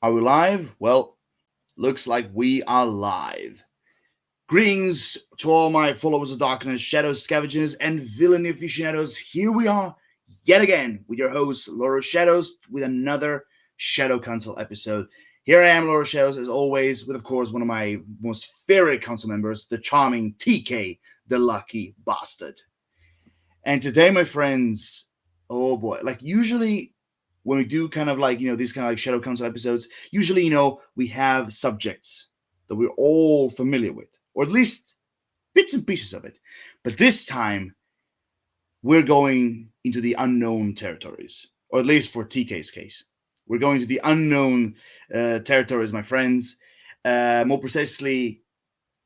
Are we live? Well, looks like we are live. Greetings to all my followers of darkness, shadow scavengers, and villainy aficionados. Here we are yet again with your host, Laura Shadows, with another Shadow Council episode. Here I am, Laura Shadows, as always, with, of course, one of my most favorite council members, the charming TK, the lucky bastard. And today, my friends, oh boy, like usually when we do kind of like, these kind of like Shadow Council episodes, usually, we have subjects that we're all familiar with, or at least bits and pieces of it. But this time, we're going into the unknown territories, or at least for TK's case. We're going to the unknown territories, my friends. More precisely,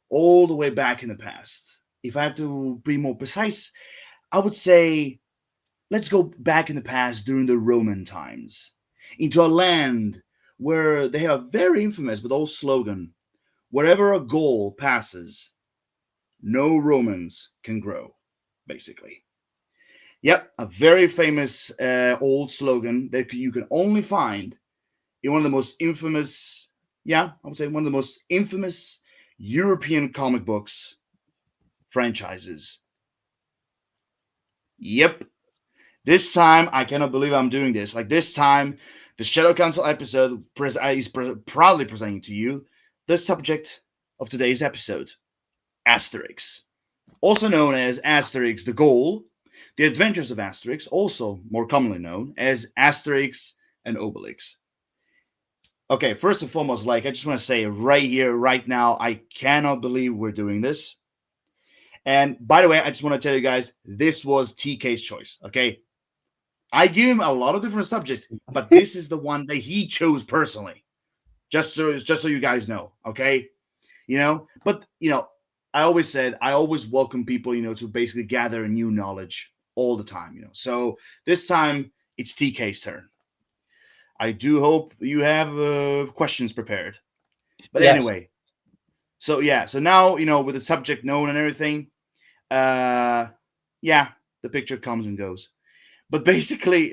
all the way back in the past. If I have to be more precise, I would say let's go back in the past during the Roman times, into a land where they have a very infamous but old slogan: wherever a Gaul passes, no Romans can grow, basically. Yep, a very famous old slogan that you can only find in one of the most infamous, yeah, I would say one of the most infamous European comic books franchises. Yep, this time, I cannot believe I'm doing this. Like this time, the Shadow Council episode is proudly presenting to you the subject of today's episode: Asterix, also known as Asterix the Gaul, the Adventures of Asterix, also more commonly known as Asterix and Obelix. Okay, first and foremost, like I just want to say right here, right now, I cannot believe we're doing this. And by the way, I just want to tell you guys, this was TK's choice. Okay, I give him a lot of different subjects, but this is the one that he chose personally. Just so you guys know, okay? But I always said I always welcome people, to basically gather new knowledge all the time, So this time it's TK's turn. I do hope you have questions prepared. But Yes. anyway, so yeah, so now with the subject known and everything, uh, yeah, the picture comes and goes. But basically,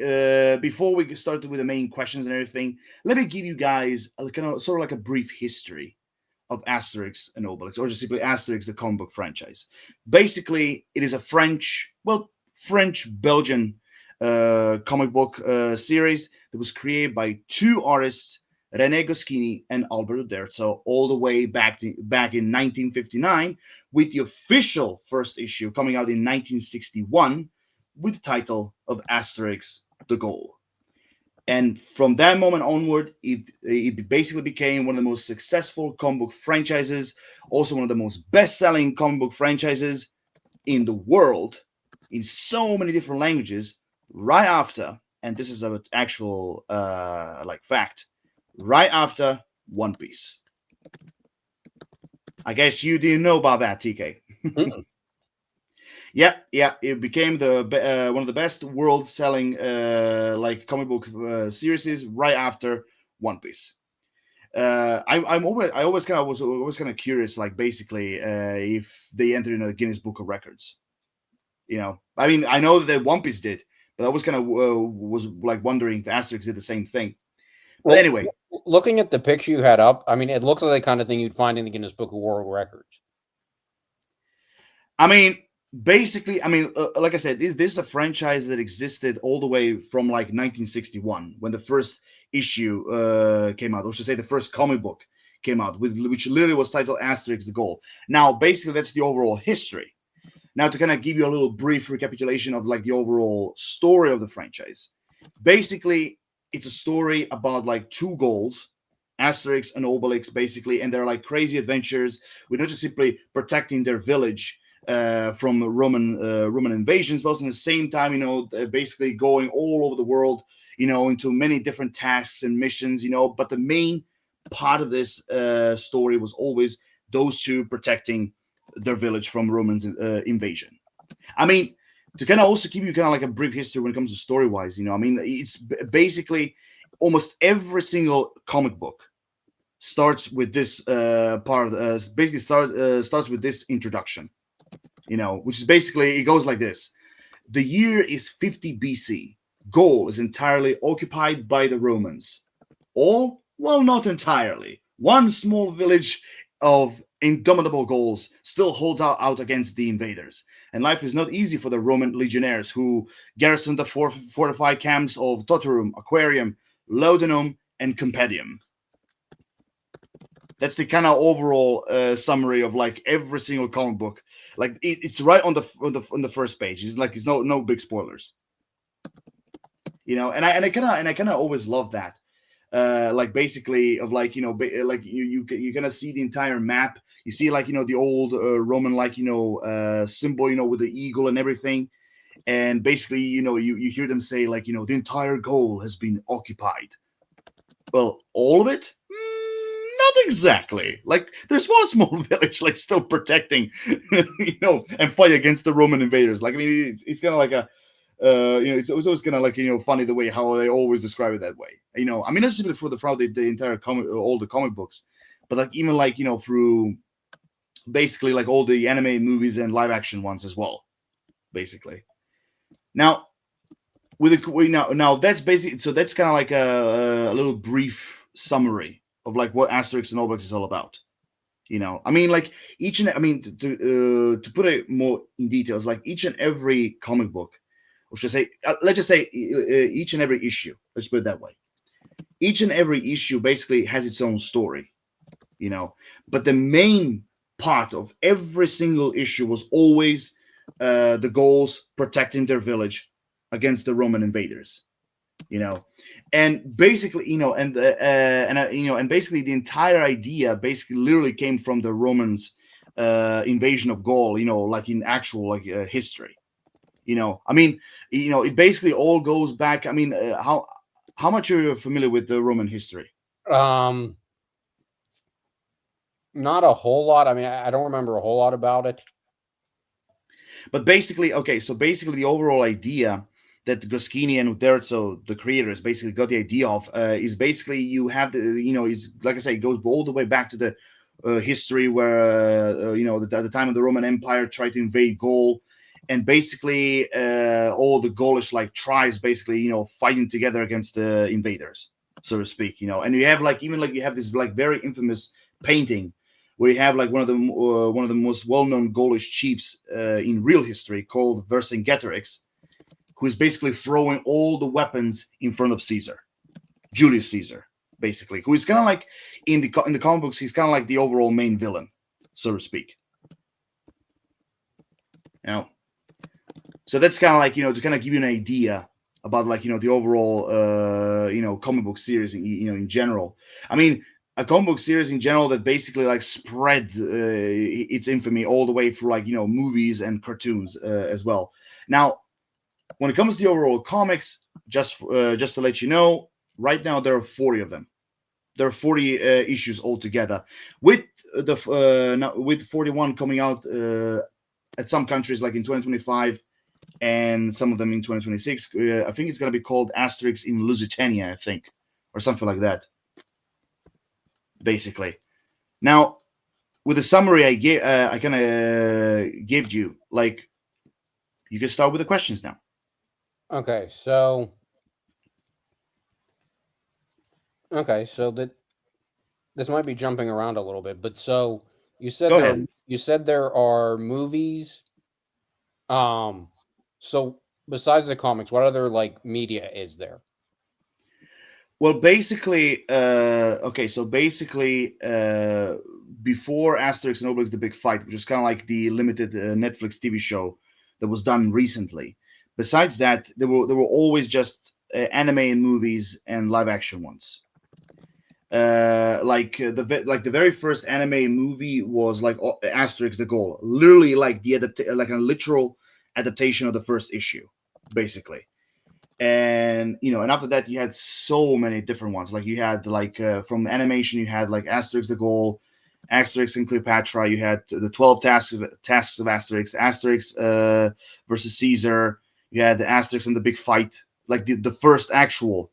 before we get started with the main questions and everything, let me give you guys a kind of sort of like a brief history of Asterix and Obelix, or just simply Asterix, the comic book franchise. Basically, it is a French-Belgian comic book series that was created by two artists, René Goscinny and Alberto Derzo, all the way back in 1959, with the official first issue coming out in 1961 with the title of Asterix the Gaul. And from that moment onward, it basically became one of the most successful comic book franchises, also one of the most best-selling comic book franchises in the world, in so many different languages. Right after, and this is an actual like fact, right after One Piece. I guess you didn't know about that, TK. Mm-mm. Yeah, yeah, it became the one of the best world-selling like comic book series right after One Piece. I was always kind of curious, like basically, if they entered in a Guinness Book of Records. I mean, I know that One Piece did, but I was kind of was like wondering if Asterix did the same thing. But Well, anyway, looking at the picture you had up, I mean, it looks like the kind of thing you'd find in the Guinness Book of World Records. I mean, basically, I mean, like I said, this is a franchise that existed all the way from like 1961 when the first issue came out, or should I say, the first comic book came out, which literally was titled Asterix the Goal. Now, basically, that's the overall history. Now, to kind of give you a little brief recapitulation of like the overall story of the franchise, basically, it's a story about like two goals, Asterix and Obelix, basically, and they're like crazy adventures with not just simply protecting their village from Roman invasions, but also at the same time, basically going all over the world, into many different tasks and missions, But the main part of this story was always those two protecting their village from Roman invasion. I mean, to kind of also give you kind of like a brief history when it comes to story wise, I mean, it's basically almost every single comic book starts with this part. Basically, starts with this introduction. Which is basically it goes like this: the year is 50 BC. Gaul is entirely occupied by the Romans. All Well, not entirely. One small village of indomitable Gauls still holds out against the invaders, and life is not easy for the Roman legionnaires who garrisoned the fortified camps of Totorum, Aquarium, Laudanum, and Compedium. That's the kind of overall summary of like every single comic book. Like it's right on the first page. It's like it's no big spoilers, and I kind of always love that. Like basically of like like you gonna see the entire map. You see like the old Roman like symbol with the eagle and everything, and basically you hear them say like the entire Gaul has been occupied. Well, all of it. Not exactly. Like there's one small village like still protecting, and fight against the Roman invaders. Like I mean, it's kind of like a, it's always kind of like funny the way how they always describe it that way. I mean, not just for the entire comic, all the comic books, but like even like through basically like all the anime movies and live action ones as well. Basically, now now that's basically so that's kind of like a little brief summary of like what Asterix and Obelix is all about. I mean, like I mean, to put it more in details, like each and every comic book, or should I say, let's just say each and every issue. Let's put it that way. Each and every issue basically has its own story, but the main part of every single issue was always the Gauls protecting their village against the Roman invaders. And basically and basically the entire idea basically literally came from the Romans invasion of Gaul, like in actual like history. I mean, it basically all goes back. I mean, how much are you familiar with the Roman history? Um, Not a whole lot. I mean, I don't remember a whole lot about it. But basically, okay, so basically the overall idea that Goscinny and Uderzo, the creators, basically got the idea of is basically you have the, it's like I say, it goes all the way back to the history where, at the time of the Roman Empire tried to invade Gaul. And basically all the Gaulish like tribes basically, fighting together against the invaders, so to speak, and you have like, even like you have this like very infamous painting where you have like one of the most well-known Gaulish chiefs in real history called Vercingetorix, who is basically throwing all the weapons in front of Caesar, Julius Caesar, basically, who is kind of like in the comic books, he's kind of like the overall main villain, so to speak. So that's kind of like to kind of give you an idea about like the overall comic book series in general. I mean, a comic book series in general that basically like spread its infamy all the way through like movies and cartoons as well. Now, when it comes to the overall comics, just to let you know, right now there are 40 of them. There are 40 issues altogether, with with 41 coming out at some countries like in 2025, and some of them in 2026. I think it's going to be called Asterix in Lusitania, I think, or something like that. Basically, now with the summary I kind of gave you, like, you can start with the questions now. Okay, so that this might be jumping around a little bit, but so you said Go ahead. there are movies. So besides the comics, what other like media is there? Well, basically, okay, so basically, before Asterix and Obelix: The Big Fight, which is kind of like the limited Netflix TV show that was done recently. Besides that, there were always just anime and movies and live action ones. Like the very first anime movie was like Asterix the Gaul, literally like like a literal adaptation of the first issue, basically. And and after that you had so many different ones. Like you had like from animation you had like Asterix the Gaul, Asterix and Cleopatra. You had the 12 tasks of Asterix, Asterix versus Caesar. You had the Asterix and the Big Fight, like the first actual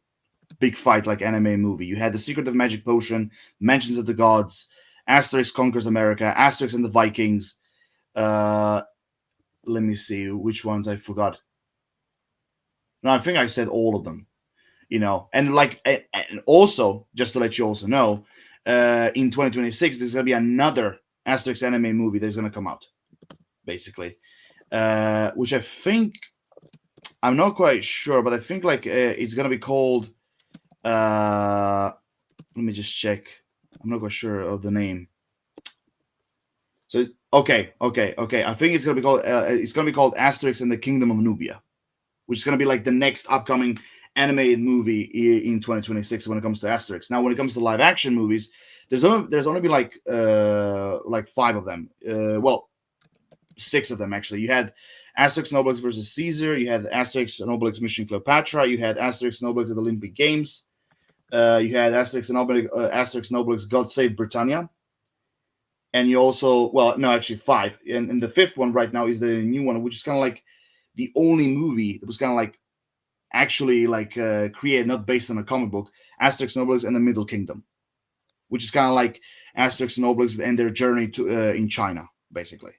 big fight like anime movie. You had the Secret of Magic Potion, Mentions of the Gods, Asterix Conquers America, Asterix and the Vikings. uh Let me see which ones I forgot. No, I think I said all of them. And like, and also just to let you also know, in 2026 there's gonna be another Asterix anime movie that's gonna come out, basically, which I think, I'm not quite sure, but I think like it's gonna be called. Let me just check. I'm not quite sure of the name. So okay. I think it's gonna be called. It's gonna be called Asterix and the Kingdom of Nubia, which is gonna be like the next upcoming animated movie in 2026 when it comes to Asterix. Now, when it comes to live action movies, there's only been like 5 of them. Well, 6 of them actually. You had Asterix and Obelix versus Caesar. You had Asterix and Obelix Mission Cleopatra. You had Asterix and Obelix at the Olympic Games. You had Asterix and Obelix God Save Britannia. And you also, well, no, actually 5. And the 5th one right now is the new one, which is kind of like the only movie that was kind of like actually like created, not based on a comic book, Asterix and Obelix and the Middle Kingdom, which is kind of like Asterix and Obelix and their journey to in China, basically.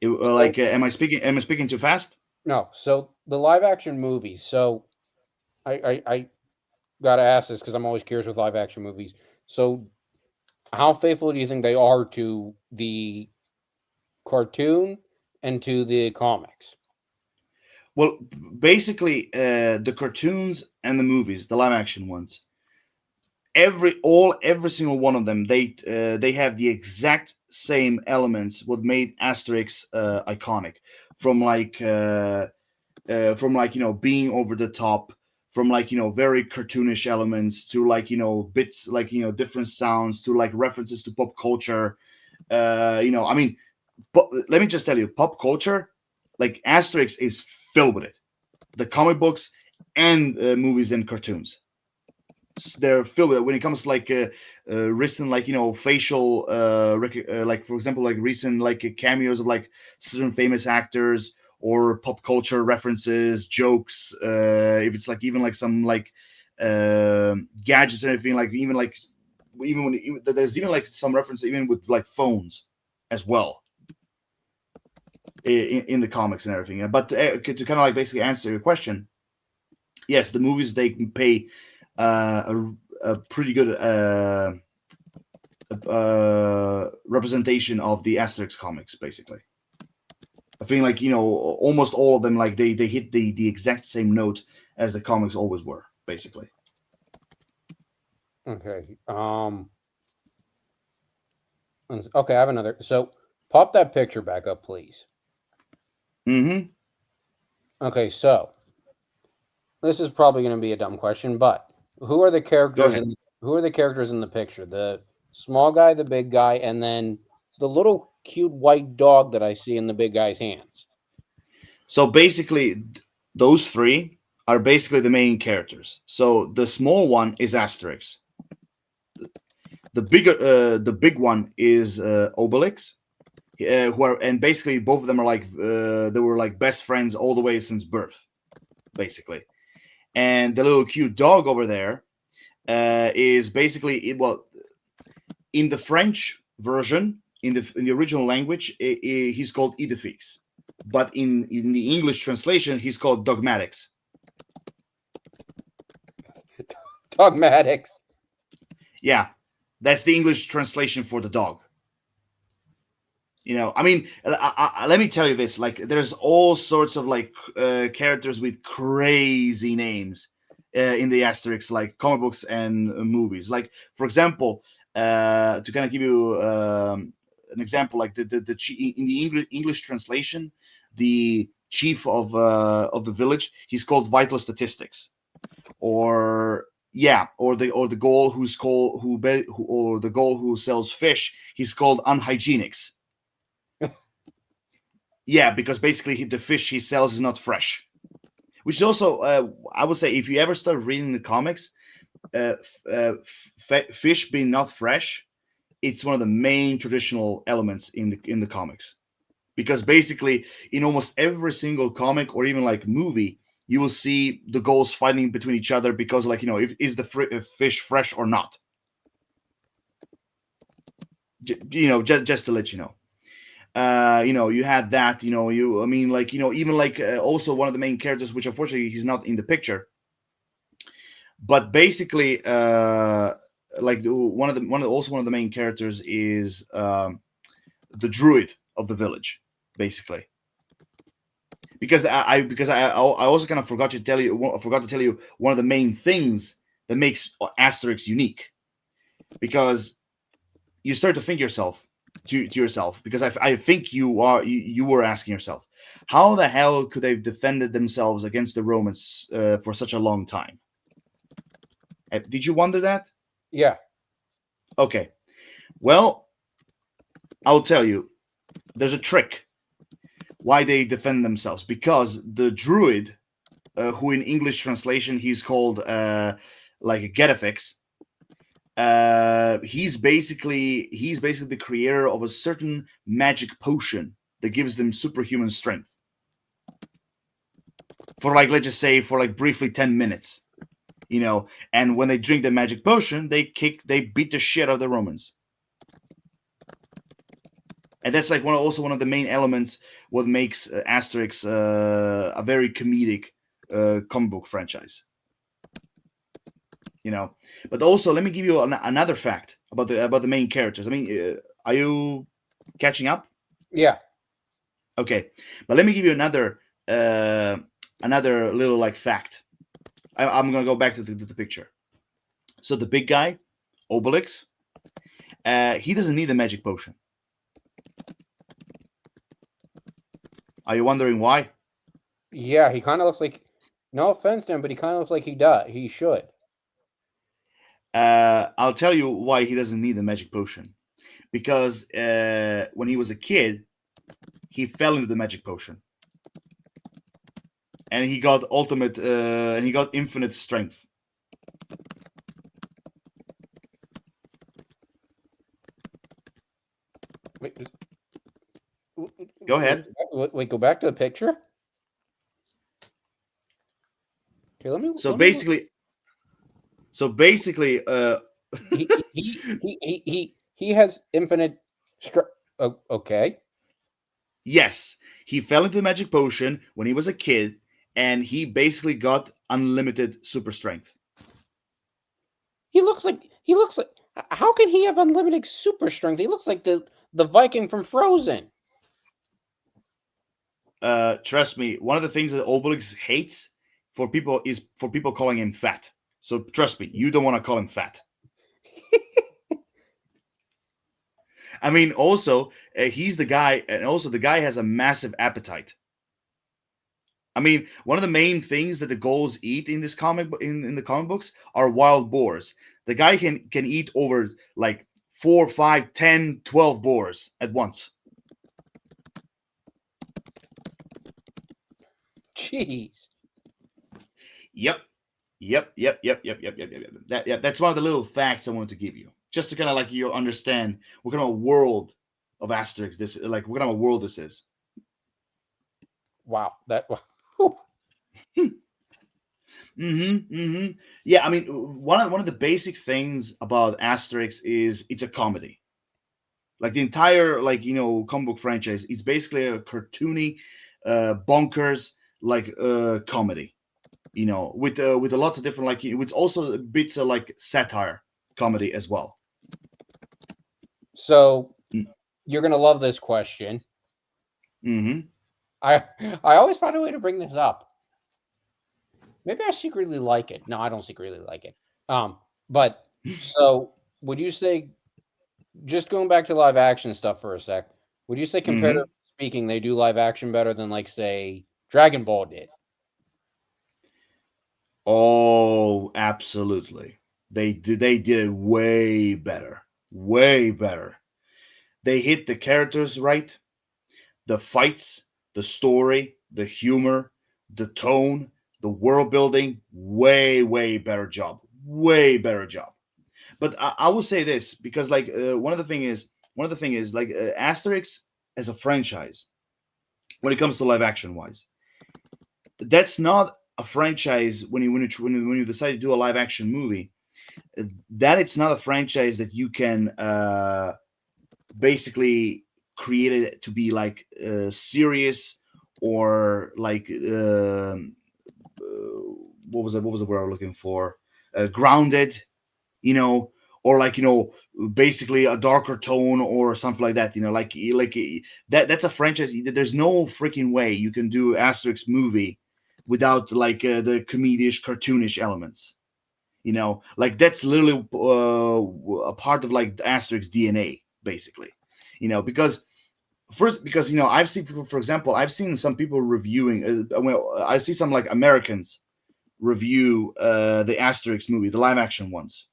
Am I speaking too fast? No. So the live action movies. So I gotta ask this because I'm always curious with live action movies. So how faithful do you think they are to the cartoon and to the comics? Well, basically, the cartoons and the movies, the live action ones, every single one of them, they have the exact same elements what made Asterix iconic, from being over the top, from very cartoonish elements to bits different sounds to like references to pop culture. I mean, but let me just tell you, pop culture, like Asterix is filled with it. The comic books and movies and cartoons, they're filled with it. When it comes to recent facial like for example like recent cameos of like certain famous actors or pop culture references, jokes, if it's like even like some gadgets and everything, like there's even like some reference even with like phones as well in the comics and everything. But to kind of like basically answer your question, yes, the movies, they can pay a pretty good representation of the Asterix comics, basically. I think almost all of them, like they hit the exact same note as the comics always were, basically. Okay. Okay, I have another. So pop that picture back up, please. Mm-hmm. Okay, so this is probably going to be a dumb question, but who are the characters in the picture? The small guy, the big guy, and then the little cute white dog that I see in the big guy's hands. So basically, those 3 are basically the main characters. So the small one is Asterix. The big one is Obelix. And basically both of them are like they were like best friends all the way since birth, basically. And the little cute dog over there is basically, well, in the French version, in the original language, he's called Idefix, but in the English translation, he's called Dogmatics. Dogmatics. Yeah, that's the English translation for the dog. I mean, let me tell you this: like, there's all sorts of like characters with crazy names in the Asterix like comic books and movies. Like, for example, to kind of give you an example, like in the English translation, the chief of the village, he's called Vital Statistics, or the Gaul or the Gaul who sells fish, he's called Unhygienics. Yeah, because basically the fish he sells is not fresh. Which is also, I would say, if you ever start reading the comics, fish being not fresh, it's one of the main traditional elements in the comics. Because basically, in almost every single comic or even like movie, you will see the Gauls fighting between each other because, like, is the fish fresh or not? Just to let you know. You had that. I mean, like even like also one of the main characters, which unfortunately he's not in the picture, but basically, like also one of the main characters is the druid of the village, basically. Because I also kind of forgot to tell you one of the main things that makes Asterix unique, because you start to think to yourself, because I think you were asking yourself, how the hell could they have defended themselves against the Romans for such a long time? Did you wonder that? Yeah. Okay. Well, I'll tell you. There's a trick why they defend themselves, because the druid, who in English translation he's called like a Getafix, he's basically the creator of a certain magic potion that gives them superhuman strength for, like, let's just say, for like briefly 10 minutes, and when they drink the magic potion, they beat the shit out of the Romans. And that's like one of the main elements what makes Asterix a very comedic comic book franchise. But also, let me give you another fact about the main characters. I mean, are you catching up? Yeah. Okay, but let me give you another little like fact. I'm gonna go back to the picture. So the big guy, Obelix, he doesn't need a magic potion. Are you wondering why? Yeah, he kind of looks like, no offense to him, but he kind of looks like he should. I'll tell you why he doesn't need a magic potion. Because when he was a kid, he fell into the magic potion, and he got infinite strength. Wait, Go ahead. wait, go back to the picture. Okay, let me. So basically, he has infinite strength. Okay. Yes, he fell into the magic potion when he was a kid, and he basically got unlimited super strength. He looks like. How can he have unlimited super strength? He looks like the Viking from Frozen. Trust me, one of the things that Obelix hates for people calling him fat. So trust me, you don't want to call him fat. I mean, also, he's the guy, and also the guy has a massive appetite. I mean, one of the main things that the Gauls eat in this in the comic books are wild boars. The guy can eat over like 4, 5, 10, 12 boars at once. Jeez. Yep. That's one of the little facts I wanted to give you, just to kind of like you understand what kind of a world of Asterix what kind of a world this is. Wow. That. Yeah, I mean, one of the basic things about Asterix is it's a comedy. Like the entire comic book franchise, it's basically a cartoony, bonkers comedy. With a lots of different with also bits of like satire comedy as well. So you're gonna love this question. Mm-hmm. I always find a way to bring this up. Maybe I secretly like it. No, I don't secretly like it. But so would you say, just going back to live action stuff for a sec, would you say comparatively speaking, they do live action better than like say Dragon Ball did? Oh, absolutely. They did it way better. Way better. They hit the characters right, the fights, the story, the humor, the tone, the world building. Way better job. Way better job. But I will say this, because like one of the thing is like Asterix as a franchise, when it comes to live action wise, that's not a franchise when you decide to do a live action movie. That it's not a franchise that you can basically created to be like serious or like what was the word I'm looking for? Grounded, you know, or like basically a darker tone or something like that. That's a franchise. There's no freaking way you can do Asterix movie without like the comedish, cartoonish elements. Like that's literally a part of like Asterix DNA, basically. Because first, because I've seen, for example, I've seen some people reviewing. Well, I see some like Americans review the Asterix movie, the live action ones,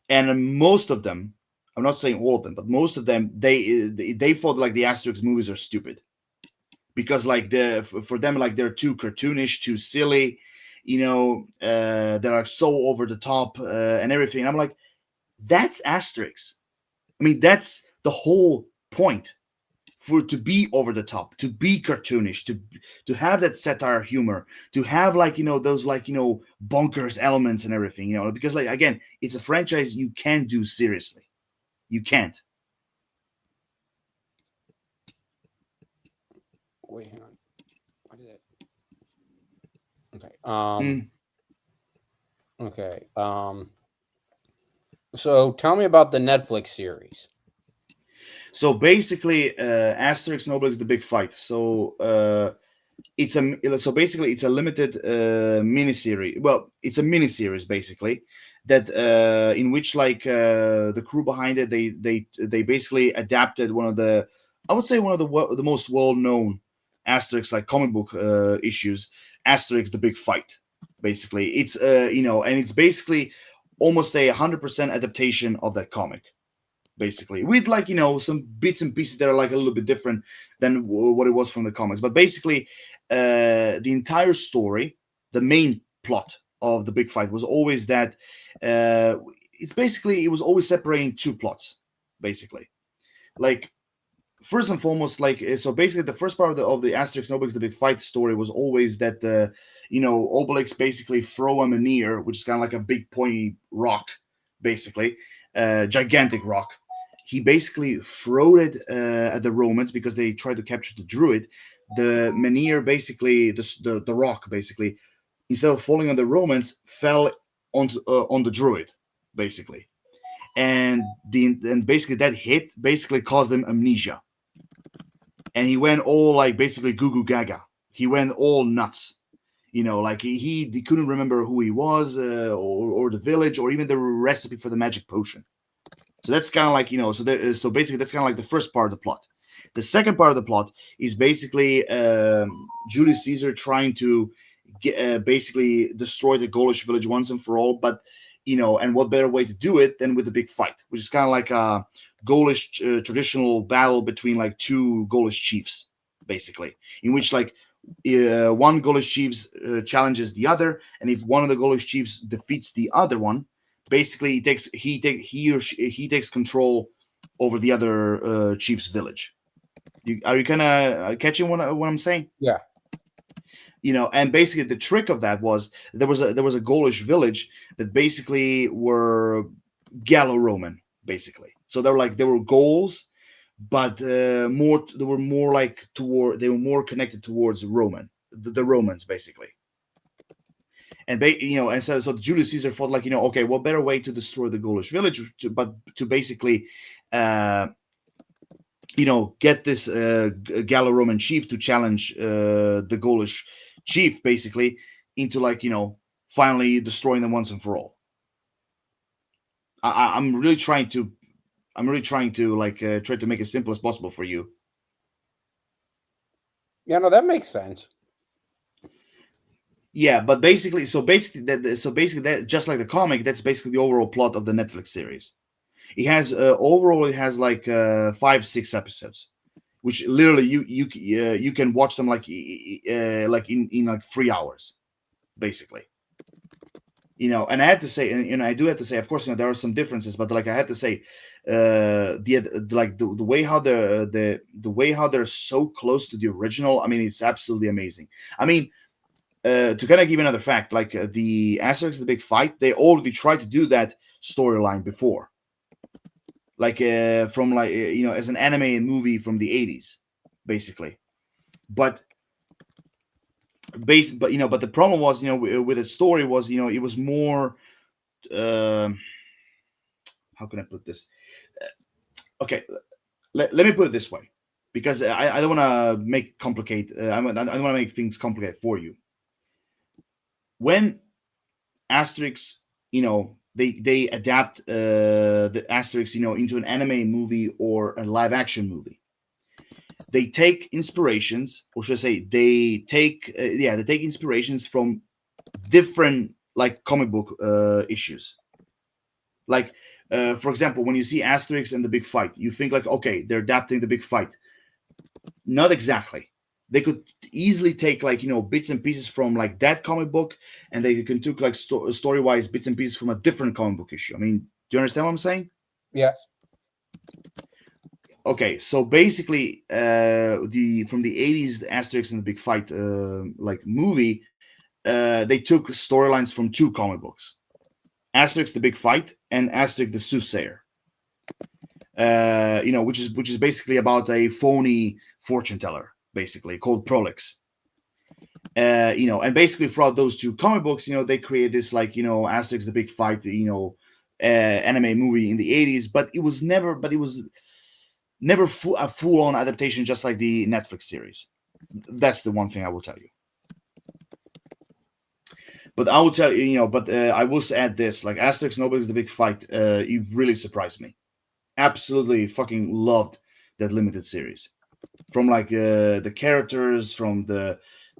and most of them, I'm not saying all of them, but most of them, they thought like the Asterix movies are stupid because like for them, like they're too cartoonish, too silly, that are so over the top and everything. And I'm like, that's Asterix. I mean, that's the whole point, for to be over the top, to be cartoonish, to have that satire humor, to have like those like bonkers elements and everything. Because like again, it's a franchise you can't do seriously. You can't. Wait, hang on. What is it? Okay. Mm. Okay. So tell me about the Netflix series. So basically, Asterix and Obelix: The Big Fight. So basically it's a limited miniseries. Well, it's a miniseries basically that in which like the crew behind it, they basically adapted one of the, I would say one of the most well known Asterix like comic book issues, Asterix: The Big Fight. Basically, it's and it's basically almost a 100% adaptation of that comic, basically, with like some bits and pieces that are like a little bit different than what it was from the comics. But basically, the entire story, the main plot of the big fight was always that it was always separating two plots, basically. Like first and foremost, like so basically the first part of the Asterix and Obelix: The Big Fight story was always that Obelix basically throw a menhir, which is kind of like a big pointy rock, basically, gigantic rock. He basically threw it at the Romans because they tried to capture the Druid. The menhir, basically the rock, basically, instead of falling on the Romans, fell on the Druid, basically, and basically that hit basically caused him amnesia, and he went all like basically goo goo gaga. He went all nuts. Like he couldn't remember who he was, or the village, or even the recipe for the magic potion. So that's kind of like so basically that's kind of like the first part of the plot. The second part of the plot is basically Julius Caesar trying to basically destroy the Gaulish village once and for all. But and what better way to do it than with a big fight, which is kind of like a Gaulish traditional battle between like two Gaulish chiefs, basically, in which like one Gaulish chiefs challenges the other, and if one of the Gaulish chiefs defeats the other one, basically he takes control over the other chief's village. Are you kind of catching what I'm saying? Yeah. And basically the trick of that was there was a Gaulish village that basically were Gallo-Roman, basically. So they were Gauls, but more they were more like they were more connected towards Roman, the Romans, basically. And so Julius Caesar thought like okay, what better way to destroy the Gaulish village but to basically uh, get this Gallo-Roman chief to challenge the Gaulish chief, basically, into like finally destroying them once and for all. I'm really trying to like try to make it simple as possible for you. Yeah, no, that makes sense. Yeah, but basically, that, just like the comic, that's basically the overall plot of the Netflix series. It has like 5-6 episodes, which literally you can watch them like in like 3 hours, basically. And I have to say, and I do have to say, of course, there are some differences, but like I have to say, the way how the way how they're so close to the original. I mean, it's absolutely amazing. I mean, to kind of give another fact, like the Asterix: The Big Fight, they already tried to do that storyline before. like from like as an anime movie from the 80s, basically. But but the problem was with the story was it was more. Um how can I put this? Okay, let me put it this way, because I don't want to make complicate. I don't want to make things complicated for you. When Asterix, they adapt the Asterix, into an anime movie or a live action movie. They take inspirations, or should I say, they take inspirations from different like comic book issues. Like, for example, when you see Asterix and the Big Fight, you think like, okay, they're adapting the Big Fight. Not exactly. They could easily take like bits and pieces from like that comic book, and they can took like story wise bits and pieces from a different comic book issue. I mean, do you understand what I'm saying? Yes. Okay, so basically, the from the 80s, the Asterix and the Big Fight like movie, they took storylines from two comic books: Asterix the Big Fight and Asterix the Soothsayer. Which is basically about a phony fortune teller, basically called Prolix. And basically throughout those two comic books, they create this like Asterix the Big Fight, anime movie in the 80s, but it was never a full on adaptation, just like the Netflix series. That's the one thing I will tell you. But I will tell you, but I will add this: like Asterix and Obelix the Big Fight, it really surprised me. Absolutely, fucking loved that limited series. From like the characters, from the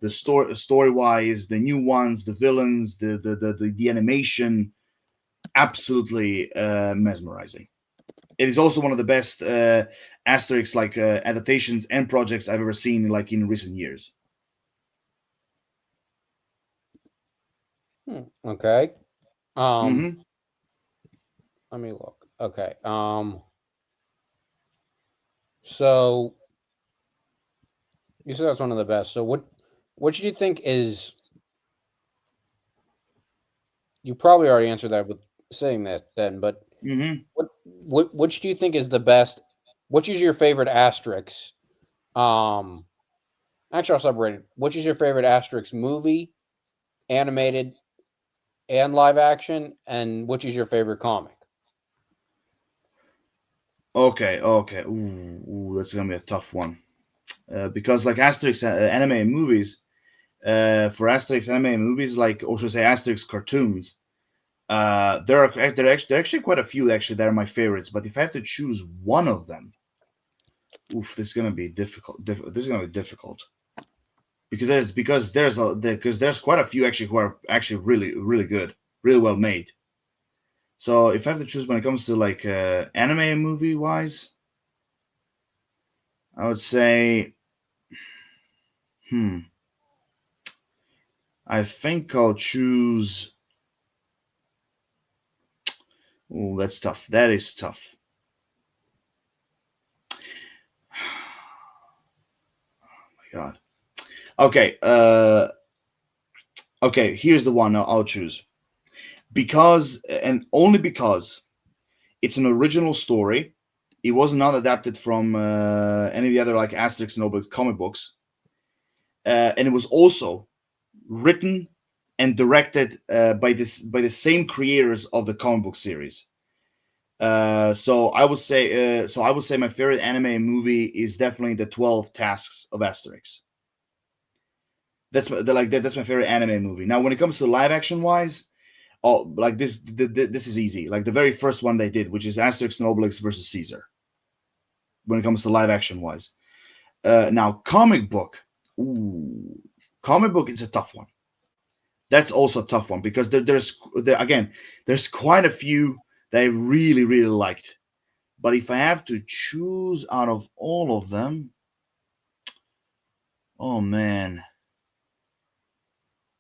story wise, the new ones, the villains, the animation, absolutely mesmerizing. It is also one of the best Asterix like adaptations and projects I've ever seen like in recent years. Okay. Um, Mm-hmm. let me look. Okay. So you said that's one of the best. So what do you think is? You probably already answered that with saying that then, but Mm-hmm. which do you think is the best? Which is your favorite Asterix? Um, actually, I'll separate it. Which is your favorite Asterix movie, animated and live action, and which is your favorite comic? Okay. Ooh, that's gonna be a tough one. Because like Asterix anime movies, for Asterix anime movies, like, or should I say Asterix cartoons, there are actually quite a few actually that are my favorites. But if I have to choose one of them, oof, this is gonna be difficult. This is gonna be difficult because there's quite a few actually who are actually really good, really well made. So if I have to choose when it comes to like anime movie wise, I would say, hmm, I think I'll choose. Oh, that's tough. That is tough. My God. Okay. Okay. Here's the one I'll choose, because and only because it's an original story. It was not adapted from any of the other like Asterix and Obelix comic books, and it was also written and directed by the same creators of the comic book series. So I would say my favorite anime movie is definitely the 12 Tasks of Asterix. That's my favorite anime movie. Now, when it comes to live action wise, oh, like this is easy. Like the very first one they did, which is Asterix and Obelix versus Caesar. When it comes to live action wise, now ooh, comic book is a tough one. That's also a tough one because there's quite a few that I really liked. But if I have to choose out of all of them, oh man,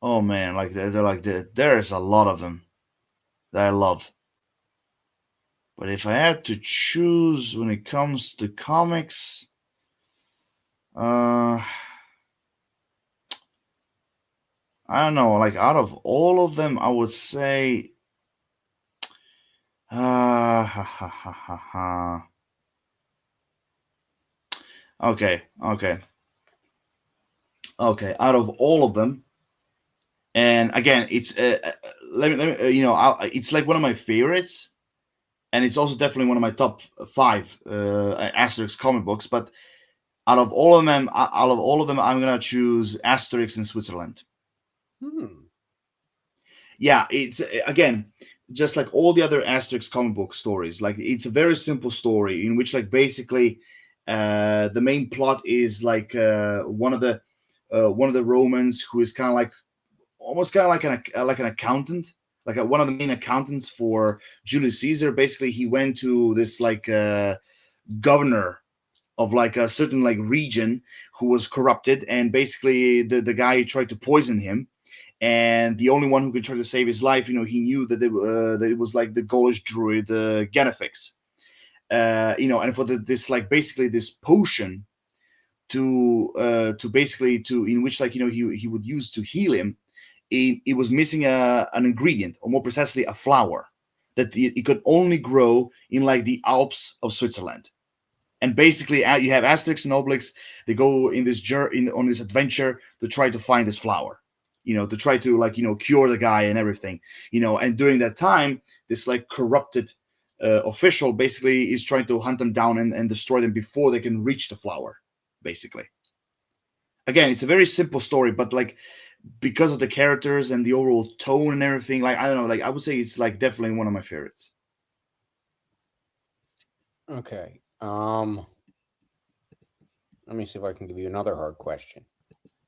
oh man, like there's a lot of them that I love. But if I had to choose when it comes to comics, uh, I don't know. Like out of all of them, I would say Ha ha ha ha ha. Okay, okay, okay. Out of all of them, and again, it's let me it's like one of my favorites, and it's also definitely one of my top five Asterix comic books. But out of all of them, I'm gonna choose Asterix in Switzerland. Hmm. Yeah, it's again just like all the other Asterix comic book stories. Like it's a very simple story in which like basically the main plot is like one of the Romans who is kind of like almost kind of like an accountant, like one of the main accountants for Julius Caesar. Basically, he went to this like governor of like a certain like region who was corrupted, and basically the guy tried to poison him, and the only one who could try to save his life, he knew that it was like the Gaulish druid Genefix, and for this like basically this potion to basically to in which like he would use to heal him, it was missing an ingredient, or more precisely a flower that it could only grow in like the Alps of Switzerland. And basically you have Asterix and Obelix. They go in this on this adventure to try to find this flower, to try to like cure the guy and everything, and during that time this like corrupted official basically is trying to hunt them down and destroy them before they can reach the flower, basically. Again, it's a very simple story, but like because of the characters and the overall tone and everything, like I don't know, like I would say it's like definitely one of my favorites. Okay. Let me see if I can give you another hard question.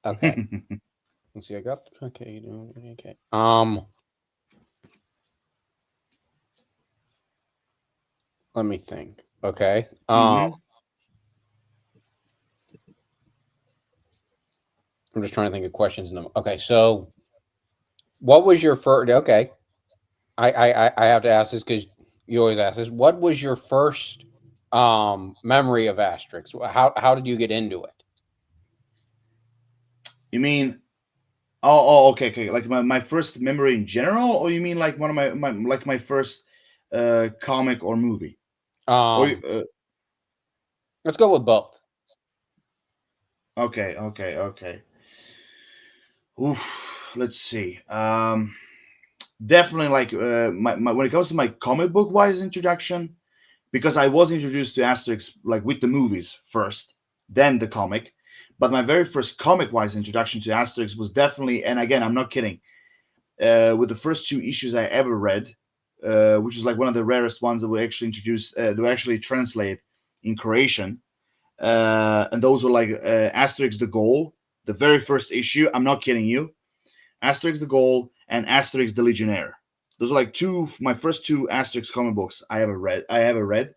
Okay. Let's see. I got okay. Okay. Let me think. Okay. Hmm. I'm just trying to think of questions in them. Okay. So, what was your first? Okay. I have to ask this because you always ask this. What was your first memory of Asterix? How did you get into it? You mean okay, okay, like my first memory in general, or you mean like one of my first comic or movie, or Um, let's go with both. okay, okay, okay. Oof, let's see. Definitely like my when it comes to my comic book wise introduction, because I was introduced to Asterix like with the movies first, then the comic. But my very first comic wise introduction to Asterix was definitely, and again, I'm not kidding, with the first two issues I ever read, which is like one of the rarest ones that were actually introduced, that were actually translated in Croatian. And those were like Asterix the Gaul, the very first issue. I'm not kidding you. Asterix the Gaul and Asterix the Legionnaire. Those are like my first two Asterix comic books I ever read.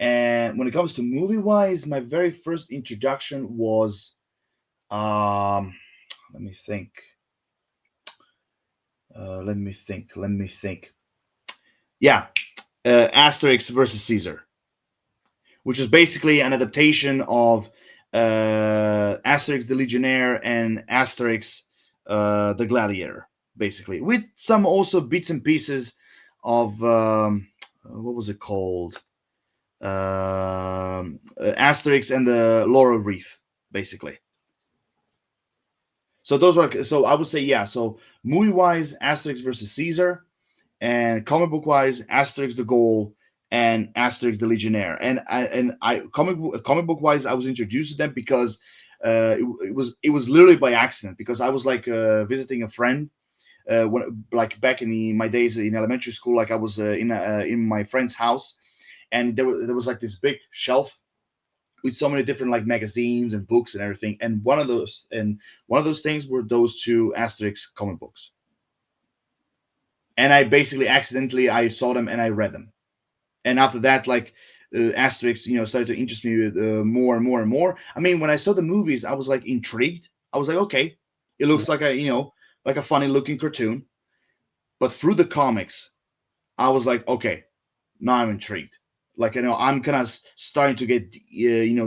And when it comes to movie wise, my very first introduction was, let me think. Let me think. Yeah, Asterix versus Caesar, which is basically an adaptation of Asterix the Legionnaire and Asterix the Gladiator, basically, with some also bits and pieces of what was it called? Asterix and the Laurel Reef, basically. So those were so I would say yeah. So movie wise, Asterix versus Caesar, and comic book wise, Asterix the Gaul and Asterix the Legionnaire. And I comic book wise, I was introduced to them because it was literally by accident, because I was like visiting a friend when like back in my days in elementary school. Like I was in my friend's house, and there was like this big shelf with so many different like magazines and books and everything. And one of those things were those two Asterix comic books. And I basically accidentally I saw them and I read them. And after that, like Asterix, started to interest me with more and more and more. I mean, when I saw the movies, I was like intrigued. I was like, okay, it looks like a funny looking cartoon. But through the comics, I was like, okay, now I'm intrigued. Like I'm kind of starting to get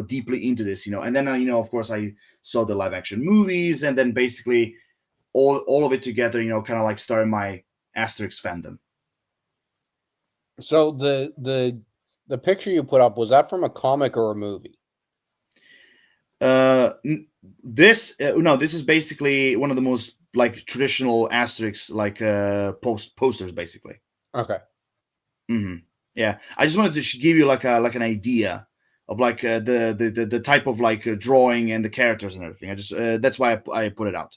deeply into this. And then of course I saw the live action movies, and then basically all of it together, kind of like started my Asterix fandom. So the picture you put up, was that from a comic or a movie? This no, this is basically one of the most like traditional Asterix like posters basically. Okay. Hmm. Yeah, I just wanted to give you like an idea of like the type of like drawing and the characters and everything. I just that's why I put it out.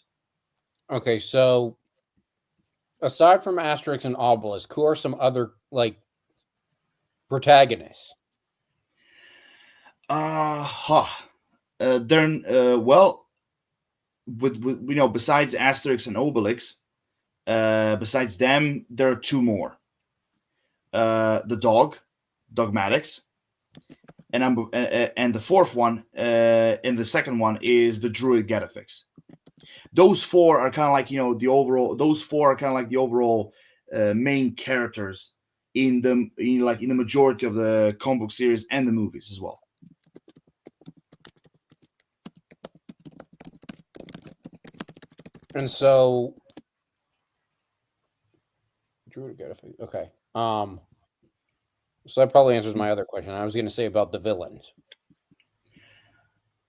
Okay, so aside from Asterix and Obelisk, who are some other like protagonists? Huh. Then well, with you know, besides Asterix and Obelix, besides them, there are two more. The Dogmatics, and the fourth one, and the second one is the Druid Getafix. Those four are kind of like, you know, the overall. Those four are kind of like the overall main characters in the majority of the comic book series and the movies as well. And so okay. So that probably answers my other question. I was going to say about the villains.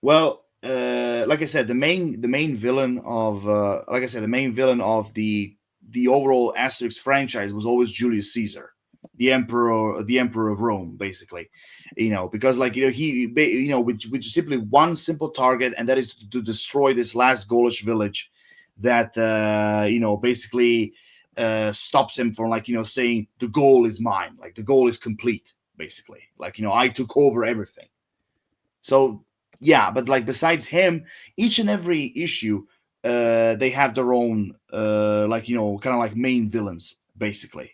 Well, like I said, the main villain of like I said, the main villain of the overall Asterix franchise was always Julius Caesar, the emperor of Rome, basically. You know, because like, you know, with simply one simple target, and that is to destroy this last Gaulish village that basically stops him from, like, you know, saying the goal is mine, like the goal is complete, basically, like, you know, I took over everything. So yeah, but like besides him, each and every issue, they have their own, like, you know, kind of like main villains, basically.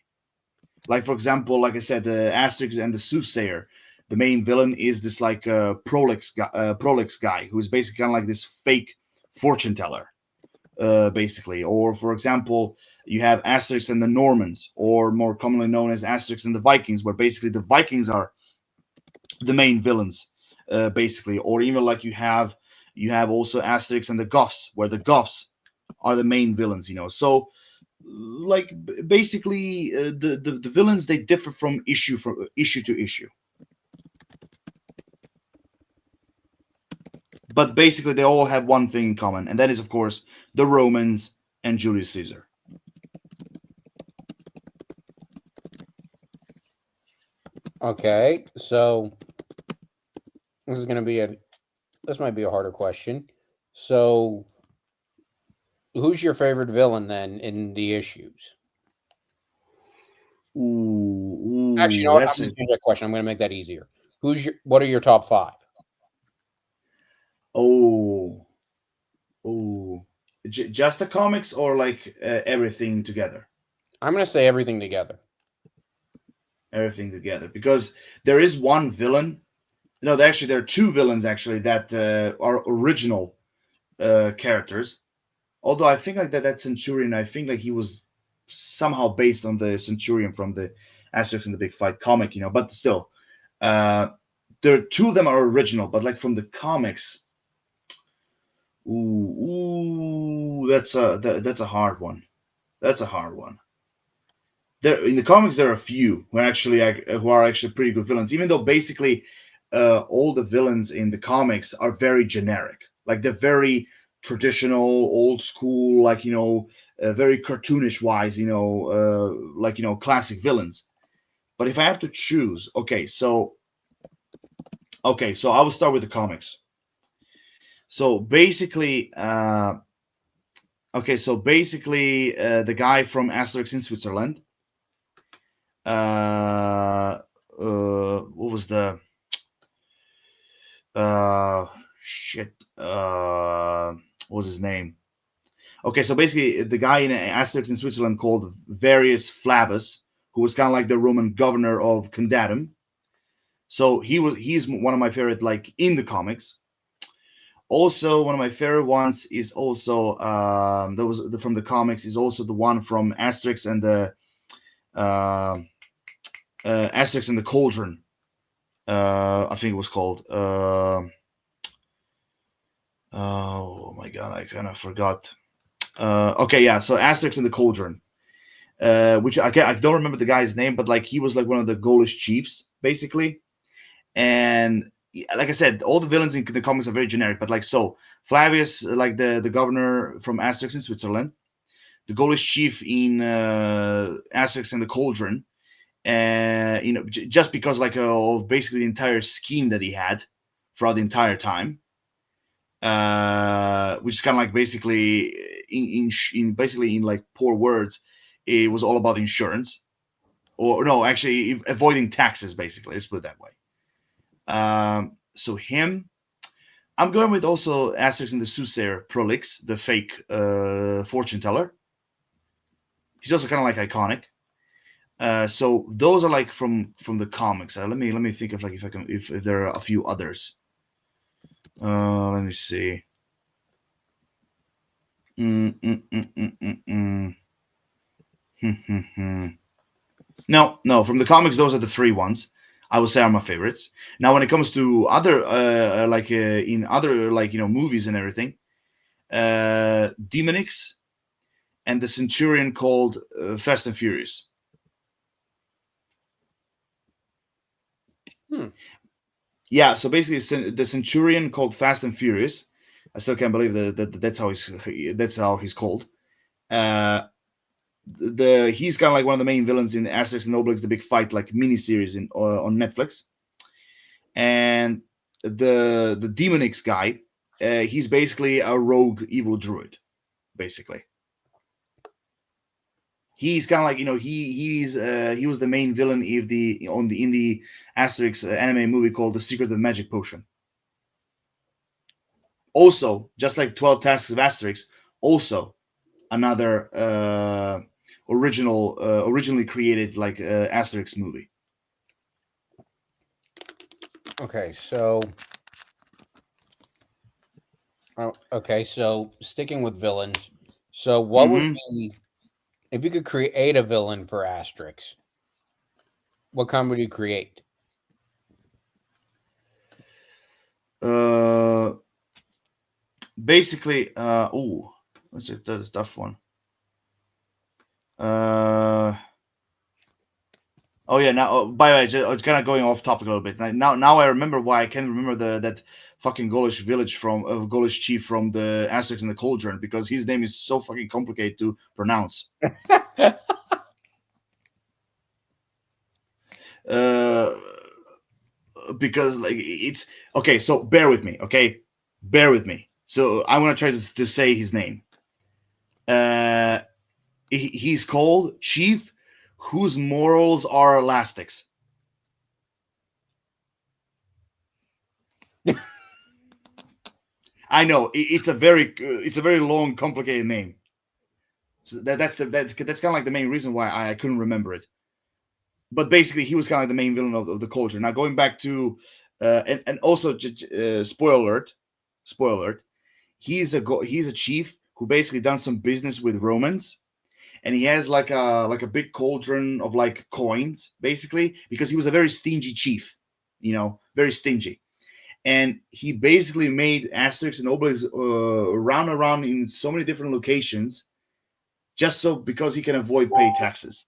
Like, for example, like I said, the Asterix and the Soothsayer. The main villain is this like prolix guy who is basically kind of like this fake fortune teller, basically. Or for example, you have Asterix and the Normans, or more commonly known as Asterix and the Vikings, where basically the Vikings are the main villains, basically. Or even like you have also Asterix and the Goths, where the Goths are the main villains. You know, so like basically, the villains, they differ from issue to issue, but basically they all have one thing in common, and that is, of course, the Romans and Julius Caesar. Okay, so this is going to be this might be a harder question. So, who's your favorite villain then in the issues? Actually, you Ooh, know what? I'm that's going a to change that question. I'm going to make that easier. What are your top five? oh oh, just the comics, or like everything together? I'm going to say everything together. Everything together, because there is one villain. No, actually, there are two villains actually that are original characters. Although I think like that Centurion, I think like he was somehow based on the Centurion from the Asterix and the Big Fight comic, you know. But still, uh, there two of them are original, but like from the comics, that's a hard one. That's a hard one. There in the comics, there are a few who are actually pretty good villains, even though basically all the villains in the comics are very generic. Like they're very traditional, old school, like, you know, very cartoonish wise, you know, like, you know, classic villains. But if I have to choose, okay, so I will start with the comics. So basically, the guy from Asterix in Switzerland. What was the uh shit? What was his name? Okay, so basically, the guy in Asterix in Switzerland called Varius Flavus, who was kind of like the Roman governor of Candatum. So he's one of my favorite, like in the comics. Also, one of my favorite ones is also that was from the comics, is also the one from uh, Asterix and the Cauldron. I think it was called. Oh my god, I kind of forgot. Okay, yeah. So Asterix and the Cauldron. which I don't remember the guy's name, but like he was like one of the Gaulish chiefs basically. And like I said, all the villains in the comics are very generic. But like so, Flavius, like the governor from Asterix in Switzerland, the Gaulish chief in Asterix and the Cauldron, just because like of basically the entire scheme that he had throughout the entire time, which is kind of like basically in basically in like poor words, it was all about insurance, or no, actually avoiding taxes. Basically, let's put it that way. So him, I'm going with also Asterix and the Soothsayer, Prolix, the fake fortune teller. He's also kind of like iconic. So those are like from the comics. Let me think of like if there are a few others. Let me see. No, from the comics, those are the three ones I would say are my favorites. Now, when it comes to other in other like movies and everything, Demonix and the Centurion called Fast and Furious. Yeah, so basically, the Centurion called Fast and Furious. I still can't believe that that's how he's called. He's kind of like one of the main villains in Asterix and Obelix: The Big Fight, like miniseries on Netflix. And the Demonix guy, he's basically a rogue evil druid, basically. He's kind of like he was the main villain in the Asterix anime movie called The Secret of the Magic Potion. Also, just like 12 Tasks of Asterix, also another originally created like Asterix movie. Okay, so sticking with villains. So what would be, if you could create a villain for Asterix, what kind would you create? Basically, that's a tough one. Oh yeah. Now, by the way, just kind of going off topic a little bit. Now I remember why I can't remember that fucking Gaulish village from Gaulish chief from the Asterix and the Cauldron, because his name is so fucking complicated to pronounce. Because like it's okay. So bear with me, okay? Bear with me. So I'm gonna try to say his name. He's called Chief Whose Morals Are Elastics. I know it's a very long, complicated name. So that's kind of like the main reason why I couldn't remember it. But basically, he was kind of like the main villain of the culture. Now going back to and also spoiler alert, he's a chief who basically done some business with Romans, and he has like a big cauldron of like coins, basically, because he was a very stingy chief, very stingy. And he basically made Asterix and Obelix around in so many different locations, just so because he can avoid paying taxes.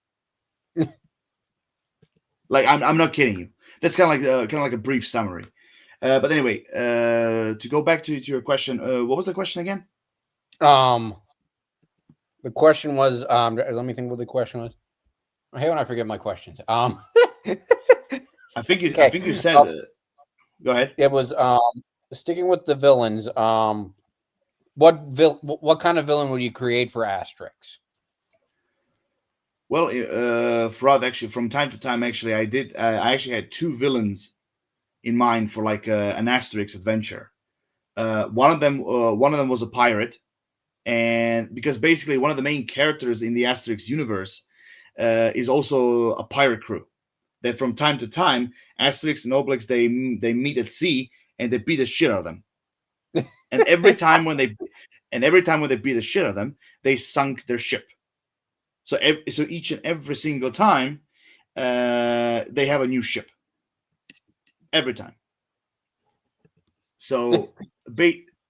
Like I'm not kidding you. That's kind of like a brief summary. But anyway, to go back to your question, what was the question again? The question was, let me think what the question was. I hate when I forget my questions. I think you said. Go ahead. It was sticking with the villains. What kind of villain would you create for Asterix? Well, throughout actually from time to time, actually, I actually had two villains in mind for like an Asterix adventure. One of them was a pirate, and because basically one of the main characters in the Asterix universe is also a pirate crew. That from time to time, Asterix and Obelix they meet at sea and they beat the shit out of them. And every time when they beat the shit out of them, they sunk their ship. So each and every single time, they have a new ship. Every time. So,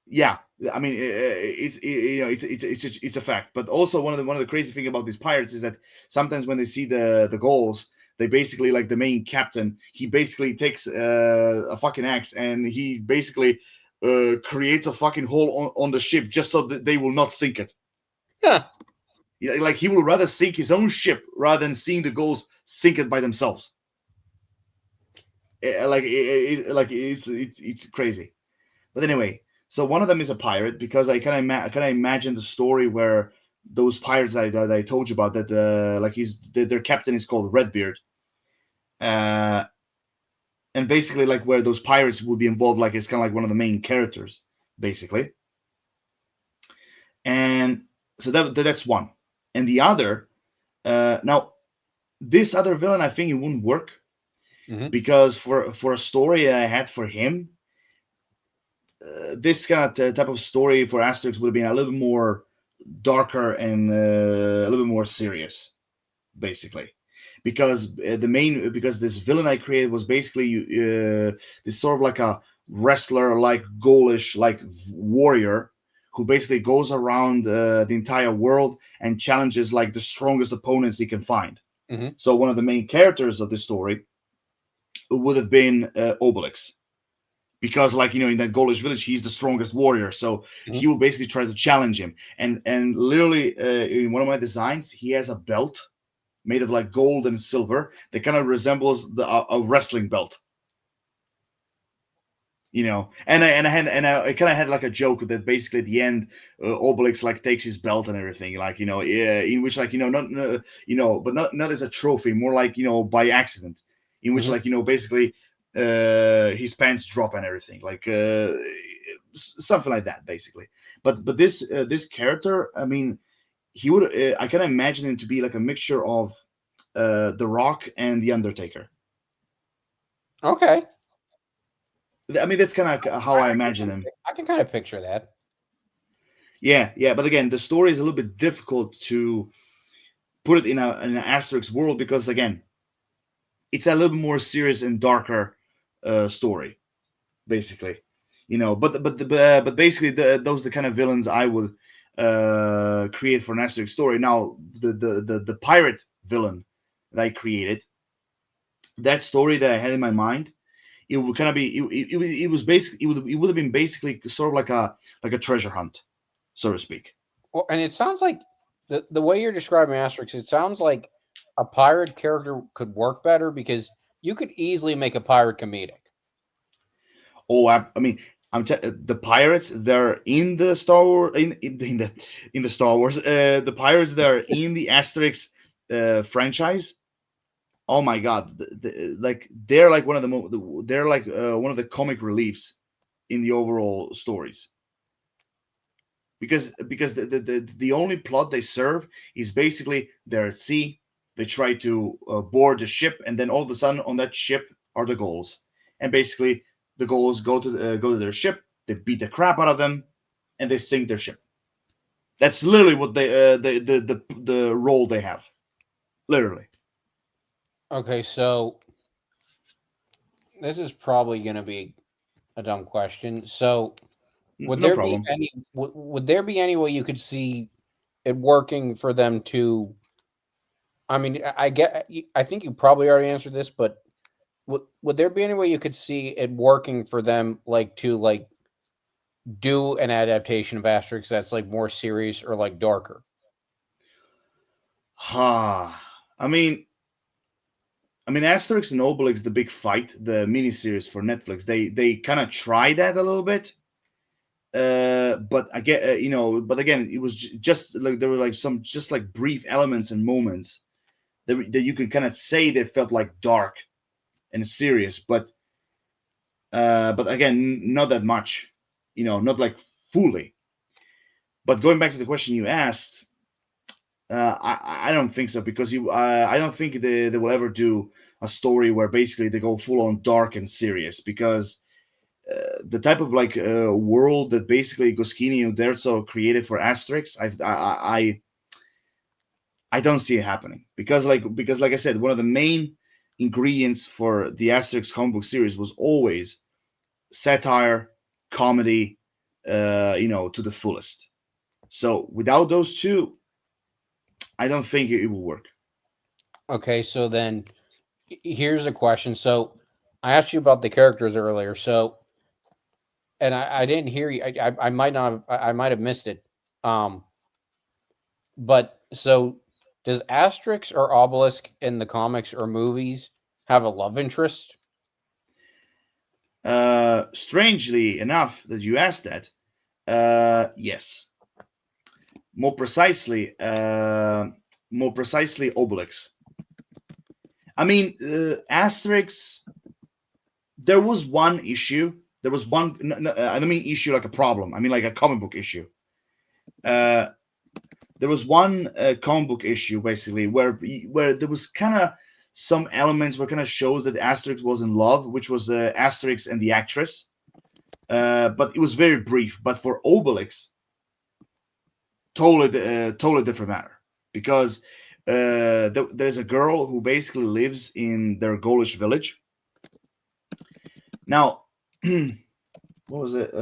yeah. I mean, it's a fact. But also one of the crazy thing about these pirates is that sometimes when they see the goals, they basically like the main captain. He basically takes a fucking axe and he basically creates a fucking hole on the ship just so that they will not sink it. Yeah. Like he will rather sink his own ship rather than seeing the goals sink it by themselves. Like it's crazy. But anyway, so one of them is a pirate because I kind of imagine the story where those pirates that I told you about that like their captain is called Redbeard, uh, and basically like where those pirates will be involved, like it's kind of like one of the main characters basically, and so that's one, and the other now this other villain I think it wouldn't work Hmm. because for a story I had for him, this kind of type of story for Asterix would have been a little bit more darker and a little bit more serious, basically, because because this villain I created was basically this sort of like a wrestler, like Gaulish, like warrior who basically goes around the entire world and challenges like the strongest opponents he can find. Hmm. So one of the main characters of this story would have been Obelix because like in that Gaulish village he's the strongest warrior, so Hmm. he will basically try to challenge him, and literally in one of my designs he has a belt made of like gold and silver that kind of resembles a wrestling belt, and I kind of had like a joke that basically at the end Obelix like takes his belt and everything, like yeah, in which like not but not as a trophy, more like by accident, in which Hmm. like basically his pants drop and everything, like something like that basically. But this character, I mean, he would I kind of imagine him to be like a mixture of The Rock and The Undertaker. Okay. I mean, that's kind of how I imagine him. I can kind of picture that. Yeah, yeah. But again, the story is a little bit difficult to put it in an Asterix world because again, it's a little bit more serious and darker story, basically. But basically, those are the kind of villains I would create for an Asterix story. Now, the pirate villain that I created, that story that I had in my mind, it would kind of be it was basically it would have been basically sort of like a treasure hunt, so to speak. Well, and it sounds like the way you're describing Asterix, it sounds like a pirate character could work better because you could easily make a pirate comedic. Oh, I mean, the pirates they're in the Star Wars in the Star Wars. The pirates that are in the Asterix franchise. Oh my God, like they're like one of they're like one of the comic reliefs in the overall stories because the only plot they serve is basically they're at sea, they try to board the ship, and then all of a sudden on that ship are the goals, and basically the goals go to their ship, they beat the crap out of them, and they sink their ship. That's literally what the role they have, literally. Okay, so this is probably going to be a dumb question. So, would No there be problem. any would there be any way you could see it working for them to? I mean, I think you probably already answered this, but would there be any way you could see it working for them, like to like do an adaptation of Asterix that's like more serious or like darker? Ha. I mean, Asterix and Obelix, the big fight, the miniseries for Netflix. They kind of try that a little bit, but I get but again, it was just like there were like some just like brief elements and moments that you can kind of say they felt like dark and serious, but again, not that much, not like fully. But going back to the question you asked, I don't think so because I don't think they will ever do a story where basically they go full on dark and serious because the type of like world that basically Goscinny and Uderzo created for Asterix, I don't see it happening because like I said, one of the main ingredients for the Asterix comic book series was always satire, comedy, to the fullest. So without those two, I don't think it will work. Okay, so then here's a question. So I asked you about the characters earlier. So, and I didn't hear you. I might not have. I might have missed it. Um, but so does Asterix or Obelisk in the comics or movies have a love interest? Strangely enough, that you asked that, yes. More precisely, Obelix. I mean, Asterix. There was one issue. There was one. I don't mean issue like a problem. I mean like a comic book issue. Uh, there was one comic book issue basically where there was kind of some elements where kind of shows that Asterix was in love, which was Asterix and the actress. But it was very brief. But for Obelix, totally different matter because there's a girl who basically lives in their Gaulish village. Now, what was it?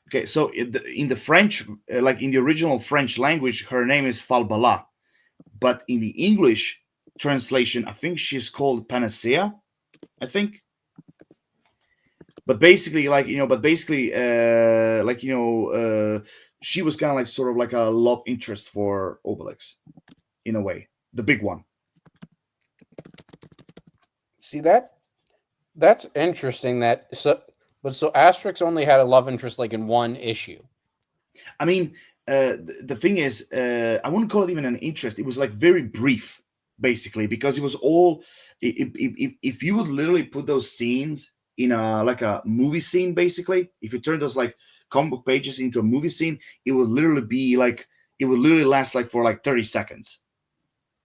Okay, so in the French, like in the original French language, her name is Falbala, but in the English translation, I think she's called Panacea. I think, but basically, she was kind of like sort of like a love interest for Obelix, in a way, the big one. See that's interesting. So Asterix only had a love interest like in one issue. I mean, the thing is, I wouldn't call it even an interest. It was like very brief, basically, because it was all. If you would literally put those scenes in a like a movie scene, basically, if you turn those like comic book pages into a movie scene, it would literally be like it would literally last like for like 30 seconds,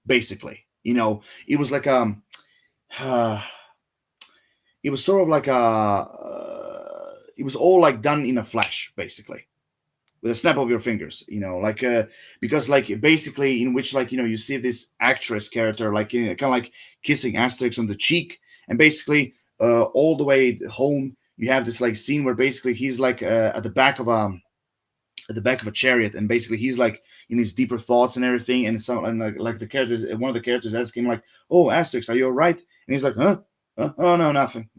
basically. It was like uh, it was sort of like it was all like done in a flash, basically with a snap of your fingers, because like basically in which like you see this actress character like kind of like kissing Asterix on the cheek, and basically all the way home you have this like scene where basically he's like at the back of a chariot, and basically he's like in his deeper thoughts and everything, and like the characters, one of the characters asking him like, "Oh, Asterix, are you all right?" And he's like, "Huh? Oh no, nothing."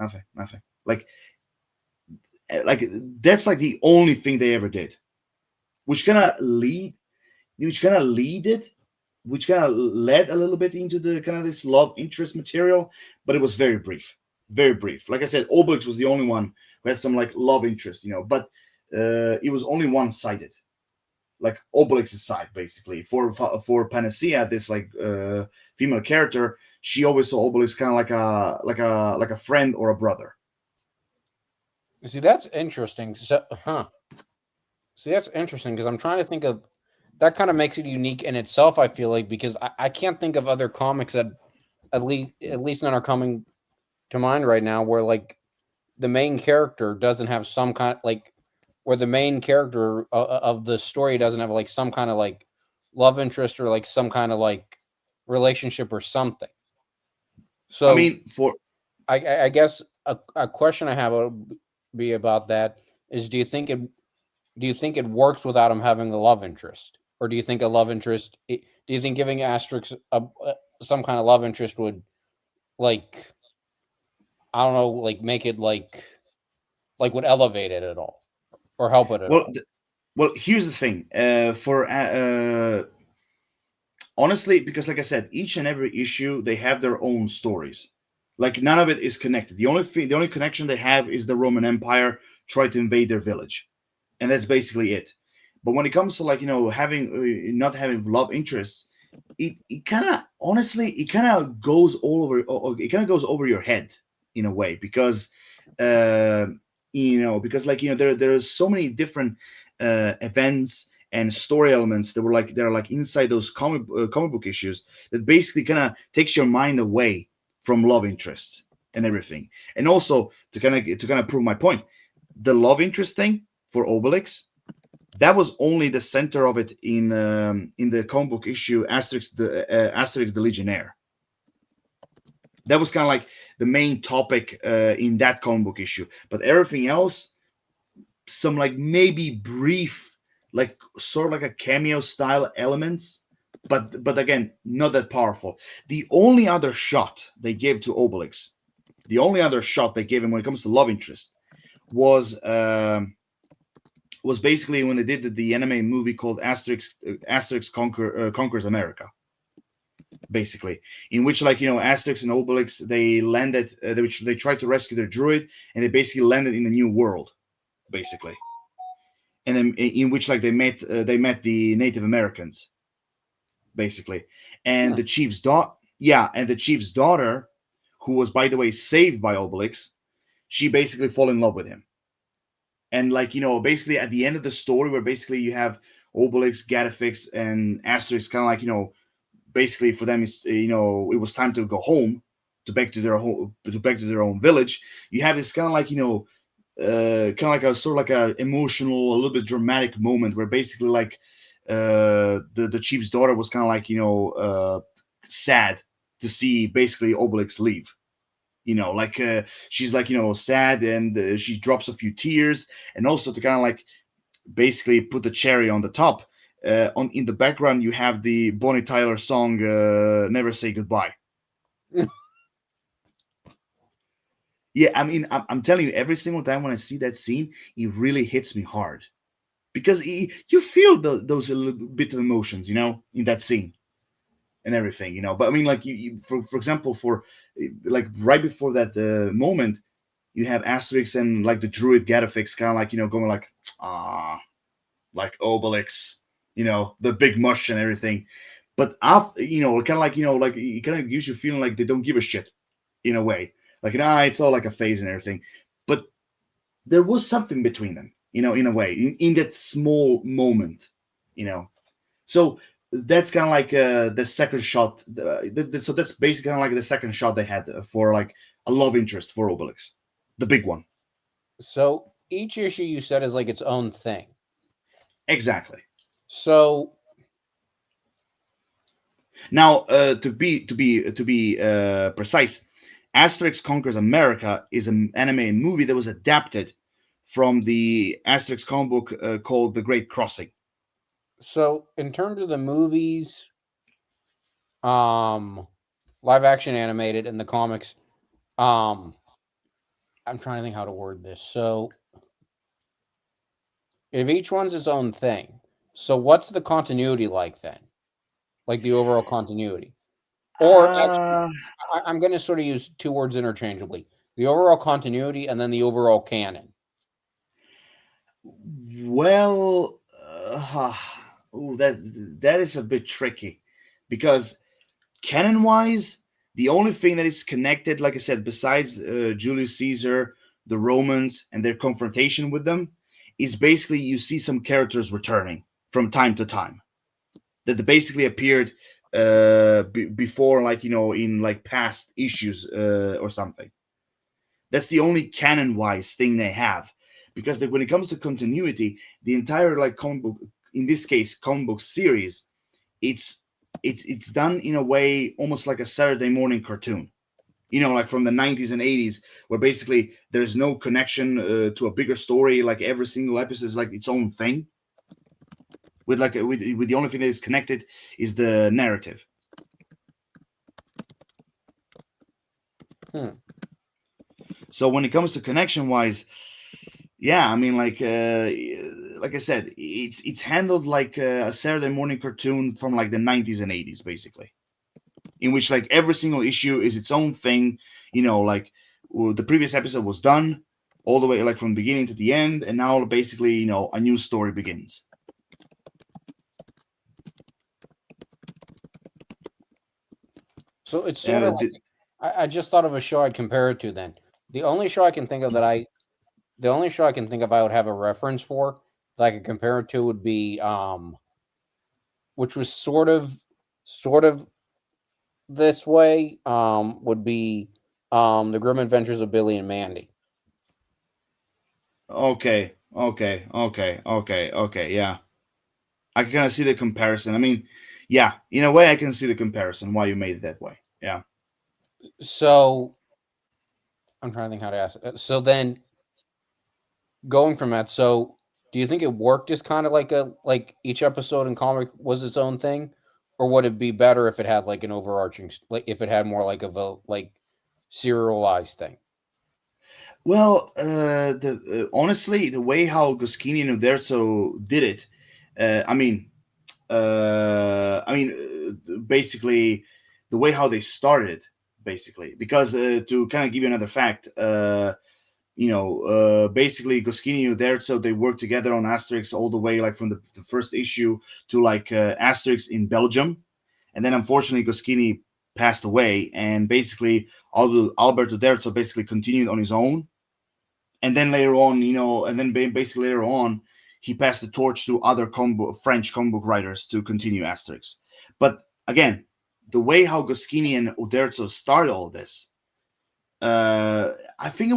Like that's like the only thing they ever did, which kind of lead which kind of lead it which kind of led a little bit into the kind of this love interest material, but it was very brief. Like I said, Obelix was the only one who had some like love interest, but it was only one-sided, like Obelix's side, basically. For Panacea, this like female character, she always saw Obelix kind of like a friend or a brother. See, that's interesting. See, that's interesting because I'm trying to think of that kind of makes it unique in itself. I feel like because I can't think of other comics that at least none are coming to mind right now where like the main character doesn't have some kind like where the main character of the story doesn't have like some kind of like love interest or like some kind of like relationship or something. I So mean, for I guess a question I have would be about that is do you think it works without him having a love interest, or do you think a love interest? Do you think giving Asterix some kind of love interest would like I don't know like make it like would elevate it at all or help it at well, all? here's the thing. For honestly, because like I said, each and every issue they have their own stories. Like none of it is connected. The only connection they have is the Roman Empire tried to invade their village, and that's basically it. But when it comes to like having not having love interests, it kind of honestly it kind of goes all over. It kind of goes over your head in a way because uh, because like there are so many different events and story elements that are like inside those comic book issues that basically kind of takes your mind away from love interests and everything. And also to kind of prove my point, the love interest thing for Obelix, that was only the center of it in the comic book issue Asterix the Legionnaire. That was kind of like the main topic in that comic book issue. But everything else, some like maybe brief, like sort of like a cameo style elements, but again, not that powerful. The only other shot they gave to Obelix, the only other shot they gave him when it comes to love interest was basically when they did the anime movie called Asterix Conquers America, basically, in which, like, Asterix and Obelix, they landed, which they tried to rescue their druid, and they basically landed in the new world, basically, and then in which, like, they met the Native Americans, basically, and Hmm. the chief's daughter, yeah, and the chief's daughter, who was, by the way, saved by Obelix, she basically fall in love with him. And, like, basically at the end of the story, where basically you have Obelix, Gatafix, and Asterix, kind of like, basically for them, is, it was time to go home, to back to their own village. You have this kind of like, kind of like a sort of like a emotional, a little bit dramatic moment where basically, like, the chief's daughter was kind of like, sad to see basically Obelix leave. Like, she's like, sad, and she drops a few tears, and also to kind of like basically put the cherry on the top. On In the background, you have the Bonnie Tyler song, "Never Say Goodbye." Yeah, I mean, I'm telling you, every single time when I see that scene, it really hits me hard because you feel those a little bit of emotions, in that scene and everything, But I mean, like, for example, like right before that moment, you have Asterix and, like, the druid Gatafix, kind of like, going like, ah, like Obelix, the big mush and everything. But after, kind of like, like, it kind of gives you a feeling like they don't give a shit in a way. Like, it's all like a phase and everything. But there was something between them, in a way, in that small moment, you know. So that's kind of like the second shot. So that's basically kind of like the second shot they had for, like, a love interest for Obelix, the big one. So each issue you said is like its own thing. Exactly. So Now, to be precise, Asterix Conquers America is an anime movie that was adapted from the Asterix comic book called The Great Crossing. so in terms of the movies, um, live action animated and the comics, um, I'm trying to think how to word this. So if each one's its own thing, so what's the continuity like then? Like the overall continuity? Or actually, Uh, I'm going to sort of use two words interchangeably: the overall continuity and then the overall canon. well, ooh, that is a bit tricky because canon wise, the only thing that is connected, like I said, besides Julius Caesar, the Romans, and their confrontation with them, is basically you see some characters returning from time to time that basically appeared before, like, in, like, past issues or something. That's the only canon wise thing they have, because when it comes to continuity, the entire, like, comic book, in this case comic book series, it's it's done in a way almost like a Saturday morning cartoon, like from the 90s and 80s, where basically there's no connection to a bigger story. Like, every single episode is like its own thing, with, like, with the only thing that is connected is the narrative. Hmm. So when it comes to connection wise, yeah, I mean, like I said, it's handled like a Saturday morning cartoon from, like, the 90s and 80s, basically, in which, like, every single issue is its own thing. Like, the previous episode was done all the way, like, from the beginning to the end, and now basically, a new story begins. So it's sort of like I just thought of a show I'd compare it to. Then the only show I can think of the only show I can think of I would have a reference for that I could compare it to would be which was sort of this way would be the Grim Adventures of Billy and Mandy. Okay, okay, yeah, I can kind of see the comparison. I mean, yeah, in a way I can see the comparison why you made it that way. Yeah. So I'm trying to think how to ask it. So then going from that, so do you think it worked as kind of like each episode in comic was its own thing, or would it be better if it had like an overarching like if it had more like of a like serialized thing? Well, the honestly, the way how Goscinny and Uderzo did it, I mean, basically, the way how they started, basically, because to kind of give you another fact, basically Goscinny and Uderzo, they worked together on Asterix all the way, like from the first issue to like Asterix in Belgium, and then unfortunately Goscinny passed away, and basically Alberto Uderzo basically continued on his own, and then later on, basically later on, he passed the torch to other French comic book writers to continue Asterix. But again, the way how Goscinny and Uderzo started all this, I think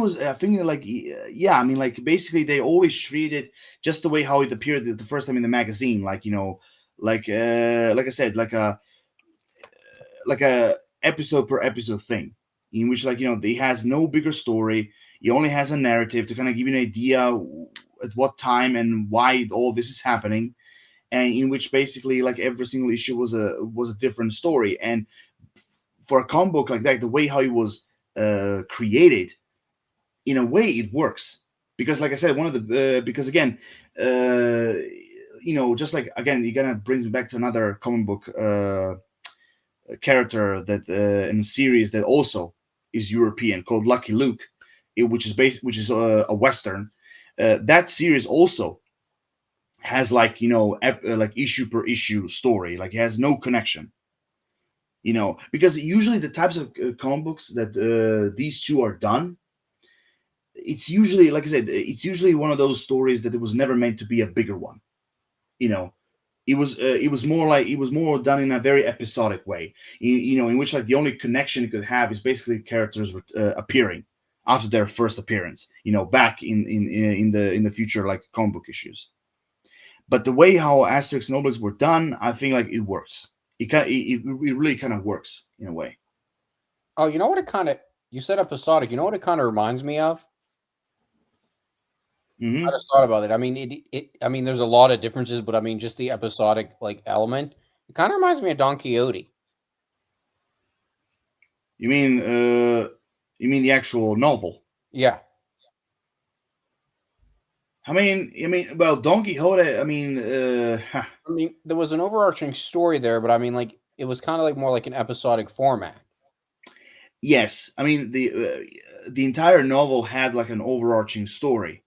like, yeah, I mean, like basically they always treated just the way how it appeared the first time in the magazine, like like I said, like a episode per episode thing, in which he has no bigger story. He only has a narrative to kind of give you an idea at what time and why all this is happening, and in which basically like every single issue was a different story. And for a comic book like that, the way how it was created, in a way it works, because like I said, one of the because again, uh, just like again, it kind of brings me back to another comic book character that in a series that also is European, called Lucky Luke, which is a western. That series also has like like issue per issue story, like it has no connection. Because usually the types of comic books that these two are done, it's usually, like I said, it's usually one of those stories that it was never meant to be a bigger one. You know, it was more done in a very episodic way, in which like the only connection it could have is basically characters appearing after their first appearance, back in the future, like comic book issues. But the way how Asterix and Obelix were done, I think like it works. It really kind of works in a way. Oh, you know what it kind of you said episodic. You know what it kind of reminds me of? I Hmm. just thought about it. I mean, it. I mean, there's a lot of differences, but I mean, just the episodic like element. It kind of reminds me of Don Quixote. You mean the actual novel? Yeah, Well, Don Quixote. I mean, there was an overarching story there, but I mean, like, it was kind of like more like an episodic format. yes. I mean the entire novel had like an overarching story,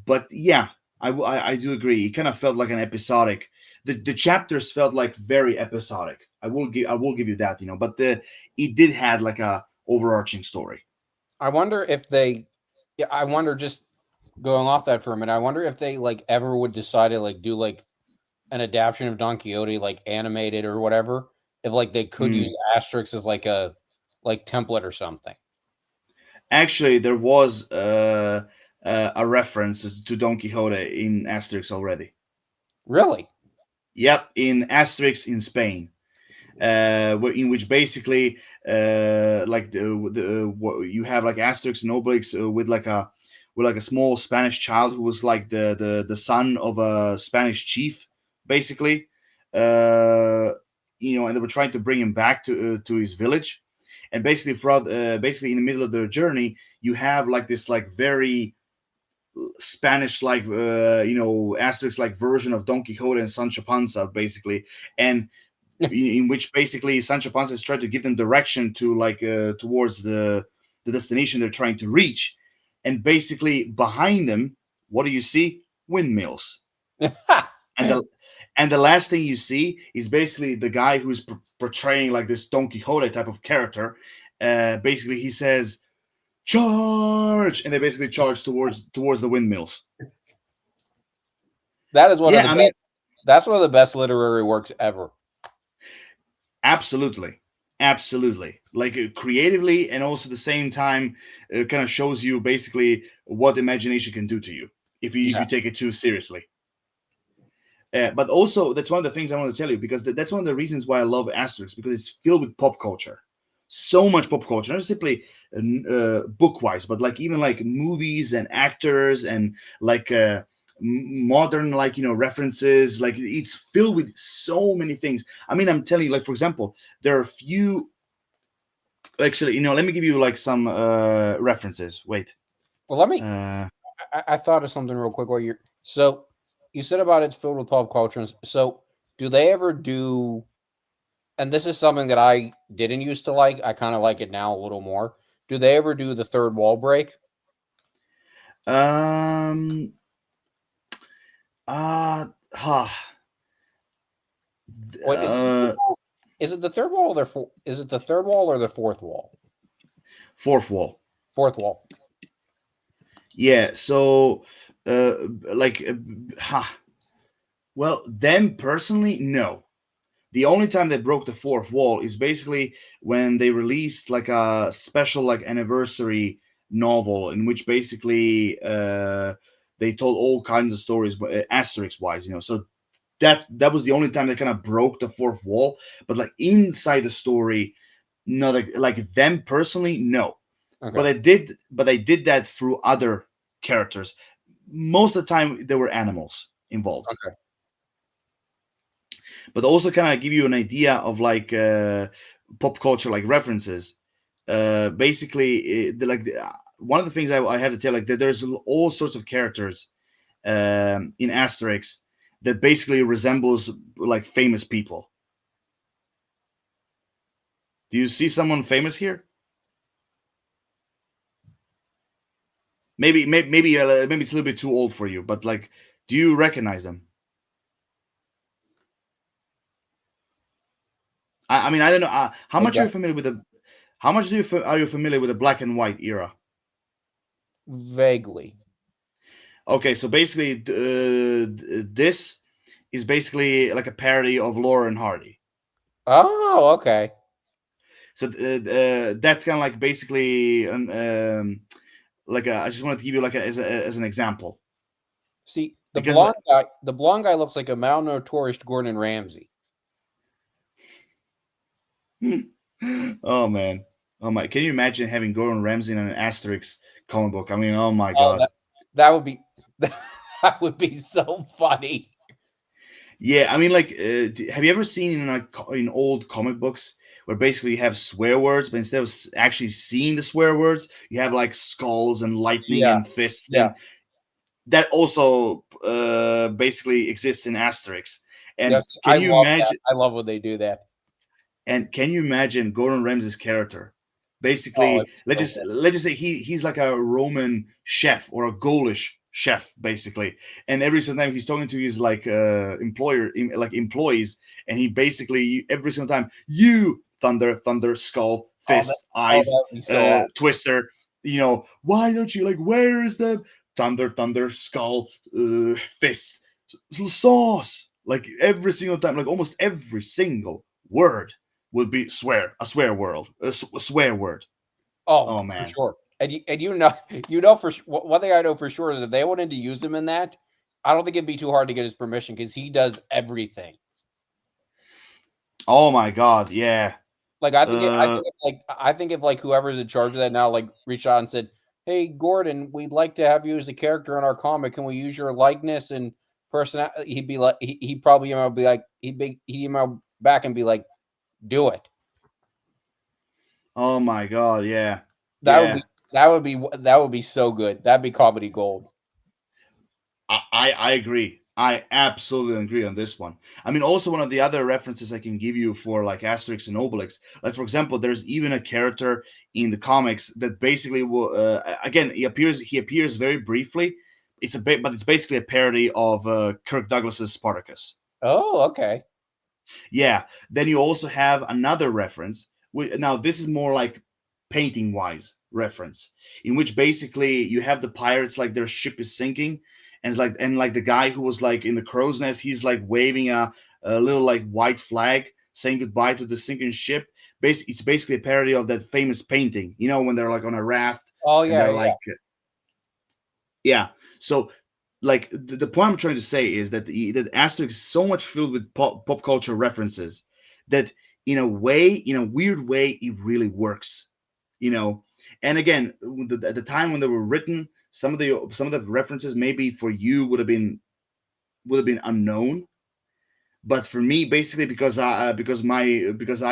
but yeah, I do agree. It kind of felt like an episodic. The chapters felt like very episodic. I will give you that, but the it did had like a overarching story. I wonder if they, yeah, I wonder just going off that for a minute. I wonder if they like ever would decide to like do like an adaptation of Don Quixote, like animated or whatever. If like they could Hmm. use Asterix as like a like template or something. Actually, there was a reference to Don Quixote in Asterix already. Really? Yep, in Asterix in Spain, in which basically like you have like Asterix and Obelix with like a small Spanish child who was like the son of a Spanish chief, basically. And they were trying to bring him back to his village, and basically throughout basically in the middle of their journey, you have like this like very Spanish like Asterix like version of Don Quixote and Sancho Panza, basically, and in which basically Sancho Panza is trying to give them direction to like towards the destination they're trying to reach, and basically behind them, what do you see? Windmills, and the last thing you see is basically the guy who's portraying like this Don Quixote type of character. Basically, he says charge, and they basically charge towards the windmills. That is one of Yeah, the I mean, best. That's one of the best literary works ever. absolutely, absolutely. Like creatively, and also at the same time, it kind of shows you basically what imagination can do to you if Yeah. you take it too seriously. But also, that's one of the things I want to tell you, because that's one of the reasons why I love Asterix, because it's filled with pop culture. so much pop culture, not simply book wise, but like even like movies and actors and like modern like references. Like it's filled with so many things. I mean, I'm telling you, like for example, there are a few. Actually, let me give you like some references. Wait. Well, let me. Uh, I thought of something real quick while you're. So you said about it's filled with pop culture. So do they ever do? And this is something that I didn't used to like. I kind of like it now a little more. Do they ever do the third wall break? um. Huh. Wait, is it the third Uh. wall? Is it the third wall or is it the third wall or the fourth wall? Fourth wall. Fourth wall. Yeah. So, uh, like, huh. Well, them personally, no. The only time they broke the fourth wall is basically when they released like a special like anniversary novel in which basically they told all kinds of stories, Asterix wise, So that was the only time they kind of broke the fourth wall. But like inside the story, no, like them personally, no. Okay. But they did that through other characters. Most of the time, there were animals involved, Okay. but also kind of give you an idea of like pop culture like references. Basically, one of the things I have to tell like that there's all sorts of characters in Asterix that basically resembles like famous people. Do you see someone famous here? Maybe it's a little bit too old for you, but like, do you recognize them? I mean, I don't know. How I much are got you familiar with the? How much are you familiar with the black and white era? vaguely. Okay, so basically, this is basically like a parody of Laura and Hardy. Oh, okay. So that's kind of like basically like I just wanted to give you like as an example See, because like, the blonde guy looks like a malnourished Gordon Ramsay. oh man, oh my, can you imagine having Gordon Ramsay in an Asterix comic book? I mean, oh my Oh, god. that would be that would be so funny. Yeah, I mean, like, have you ever seen in like in old comic books where basically you have swear words, but instead of actually seeing the swear words, you have like skulls and lightning Yeah, and fists, yeah. and that also basically exists in Asterix. And Yes, can I you love that. imagine? I love when they do that. And can you imagine Gordon Ramsay's character? Oh, Basically, it's let's so just good. let's just say he's like a Roman chef or a Gaulish chef, basically. And every single time he's talking to his like like employees, and he basically every single time you thunder, thunder, skull, fist, That eyes, would be so awesome. twister. Why don't you like? Where is the thunder, thunder, skull, fist, sauce? Like every single time, like almost every single word will be a swear world, a swear word. Oh, Oh for man. sure. And you know, you know one thing I know for sure is if they wanted to use him in that, I don't think it'd be too hard to get his permission because he does everything. Oh my god. Yeah. Like Uh. I think if like whoever's in charge of that now like reached out and said, "Hey Gordon, we'd like to have you as a character in our comic. Can we use your likeness and personality?" He'd be like, he probably be like, he'd email back and be like, "Do it." Oh my god. Yeah. That would Yeah. be that would be so good. That'd be comedy gold. I agree. I absolutely agree on this one. I mean, also one of the other references I can give you for like Asterix and Obelix, like for example, there's even a character in the comics that basically will again he appears very briefly. It's a bit, but it's basically a parody of Kirk Douglas's Spartacus. Oh, okay. Yeah. Then you also have another reference. Now this is more like painting wise reference, in which basically you have the pirates like their ship is sinking, and it's like the guy who was like in the crow's nest, he's like waving a little like white flag saying goodbye to the sinking ship. It's basically a parody of that famous painting. When they're like on a raft Oh and yeah, they're yeah. like yeah. So, like the point I'm trying to say is that Asterix is so much filled with pop culture references that in a way, in a weird way, it really works. You know, and again, at the time when they were written, some of the references maybe for you would have been unknown, but for me, basically, because I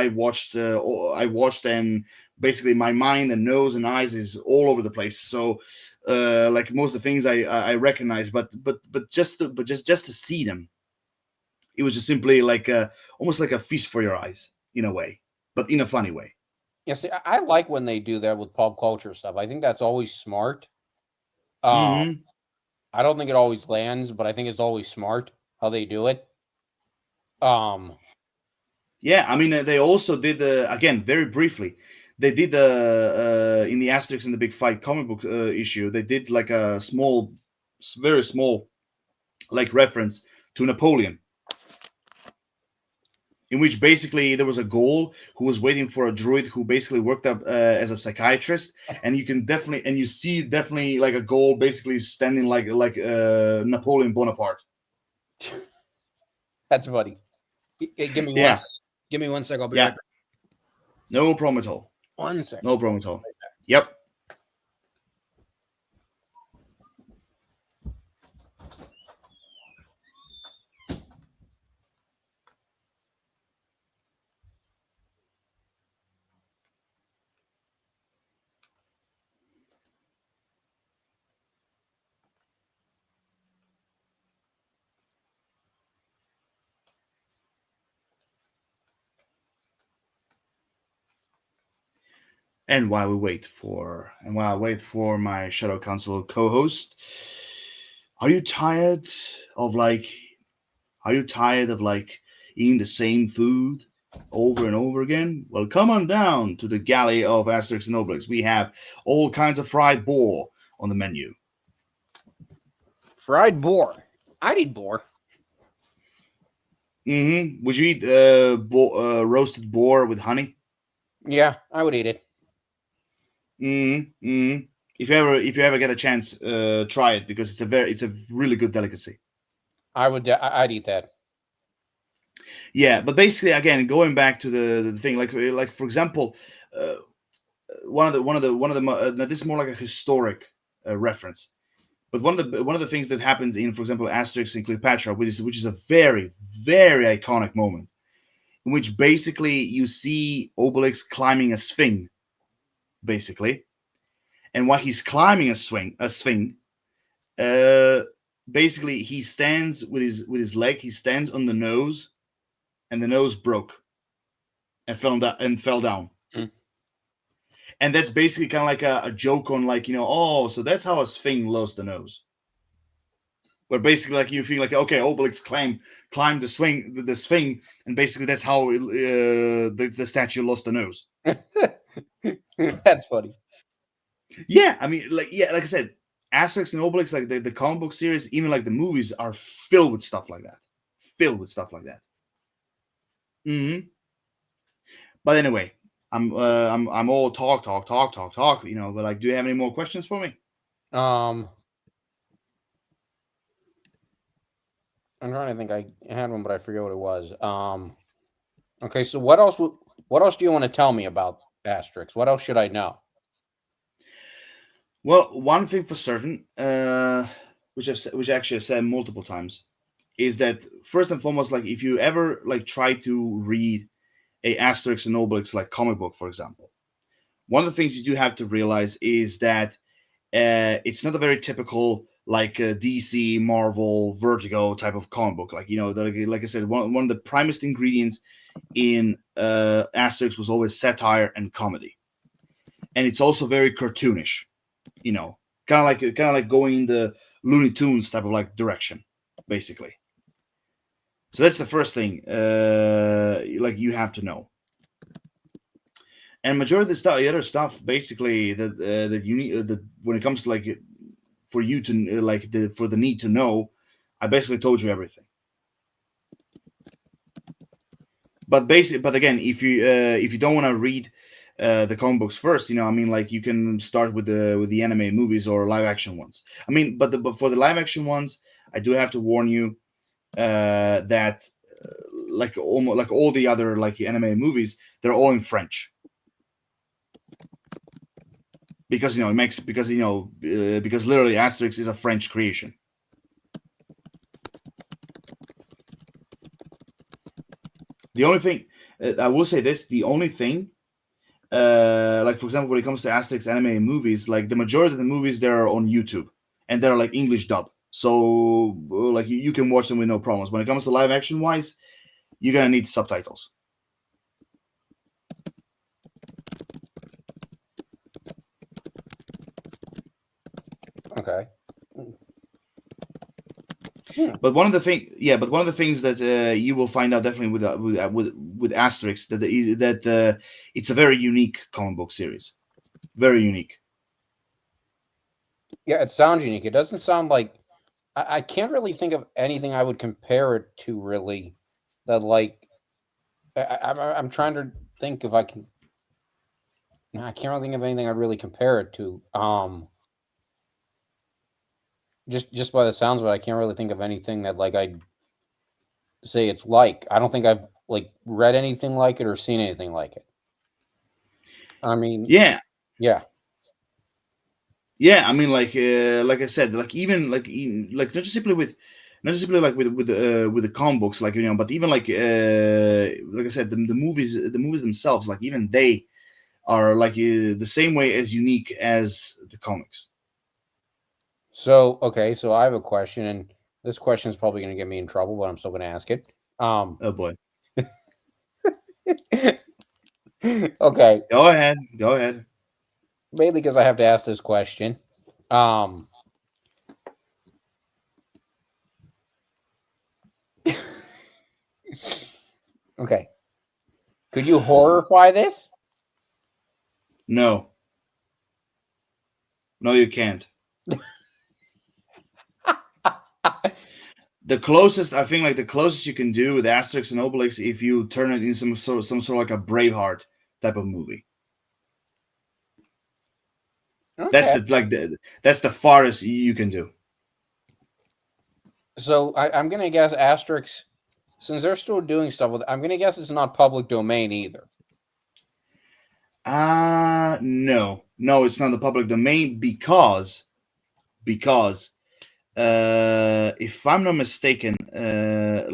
watched, and basically my mind and nose and eyes is all over the place. So like most of the things I recognize, but just to see them, it was just simply like almost like a feast for your eyes in a way, but in a funny way. Yeah, see, I like when they do that with pop culture stuff. I think that's always smart. Um, Hmm. I don't think it always lands, but I think it's always smart how they do it. Um, Yeah, I mean, they also did again very briefly. They did the in the Asterix and the Big Fight comic book issue. They did like a small, very small, like reference to Napoleon, in which basically there was a Gaul who was waiting for a druid who basically worked up as a psychiatrist, and you can definitely and you see definitely like a Gaul basically standing like Napoleon Bonaparte. that's funny. Give me one Yeah, sec. Give me 1 sec. I'll be right yeah, back. no problem at all. 1 sec. No problem at all. Yep. And while I wait for my Shadow Council co-host, are you tired of like are you tired of like eating the same food over and over again? Well, come on down to the galley of Asterix and Obelix. We have all kinds of fried boar on the menu. Fried boar. I'd eat boar. Would you eat roasted boar with honey? Yeah, I would eat it. Mm-hmm. If you ever get a chance, try it because it's a really good delicacy. I would. I'd eat that. Yeah, but basically, again, going back to the thing, like for example, uh, this is more like a historic reference. But one of the things that happens in, for example, Asterix and Cleopatra, which is a very very iconic moment, in which basically you see Obelix climbing a sphinx, basically, and while he's climbing a sphinx, uh, basically he stands with his leg, he stands on the nose, and the nose broke and fell down. Mm. And that's basically kind of like a joke on, like, oh, so that's how a sphinx lost the nose. Where basically, like, you feel like, okay, Obelix climbed the sphinx, and basically that's how the statue lost the nose. That's funny. Yeah, I mean, like I said, Asterix and Obelix, like the comic book series, even like the movies, are filled with stuff like that. Filled with stuff like that. Hmm. But anyway, I'm all talk, talk, talk, talk, talk. But like, do you have any more questions for me? Um, I'm trying to think. I had one, but I forget what it was. Okay. So what else? What else do you want to tell me about Asterix? What else should I know? Well, one thing for certain, which actually I've said multiple times, is that first and foremost, like, if you ever like try to read a Asterix and Obelix like comic book, for example, one of the things you do have to realize is that it's not a very typical like DC, Marvel, Vertigo type of comic book. Like I said, one of the primest ingredients in Asterix was always satire and comedy, and it's also very cartoonish. Kind of like going in the Looney Tunes type of like direction, basically. So that's the first thing, like, you have to know. And majority of the other stuff, basically, that you need, that when it comes to like for you to for the need to know, I basically told you everything. But again, if you don't want to read the comic books first, I mean, like, you can start with the anime movies or live action ones. I mean, but for the live action ones, I do have to warn you that like almost like all the other like anime movies, they're all in French because it makes because literally Asterix is a French creation. The only thing I will say this: the only thing, like for example, when it comes to Asterix anime movies, like the majority of the movies they're on YouTube and they're like English dub, so like you can watch them with no problems. When it comes to live action wise, you're gonna need subtitles. Okay. But one of the things that you will find out definitely with Asterix that it's a very unique comic book series, very unique. Yeah, it sounds unique. It doesn't sound like I can't really think of anything I would compare it to. Really, that like I'm trying to think if I can. No, I can't really think of anything I'd really compare it to. Just by the sounds of it, I can't really think of anything that like I'd say it's like. I don't think I've like read anything like it or seen anything like it. I mean, Yeah, yeah. yeah. I mean, like I said, like even like not just simply like with the comic books, like but even like I said, the movies themselves, like even they are like the same way as unique as the comics. So okay, so I have a question, and this question is probably going to get me in trouble, but I'm still going to ask it. Oh boy, Okay, go ahead, go ahead. mainly because I have to ask this question. Um, okay, could you horrify this? No, no, you can't. The closest I think, like the closest you can do with Asterix and Obelix, if you turn it into some sort of like a Braveheart type of movie. That's Okay, that's the farthest you can do. so I'm going to guess Asterix, since they're still doing stuff with it, I'm going to guess it's not public domain either. No, no, it's not the public domain because if I'm not mistaken, I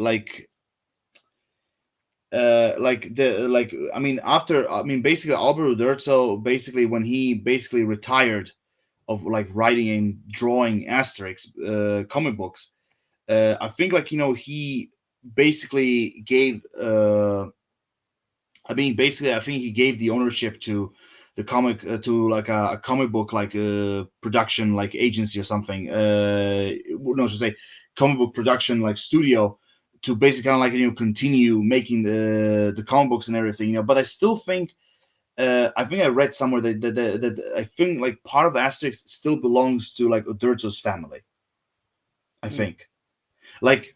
mean after I mean basically Albert Uderzo, basically when he basically retired of like writing and drawing Asterix comic books, I think like he basically gave I mean basically I think he gave the ownership to the comic to like a comic book like production like agency or something. No, I should say comic book production like studio to basically kind of like continue making the comic books and everything. But I still think I think I read somewhere that I think like part of Asterix still belongs to like Uderzo's family. I Hmm. think like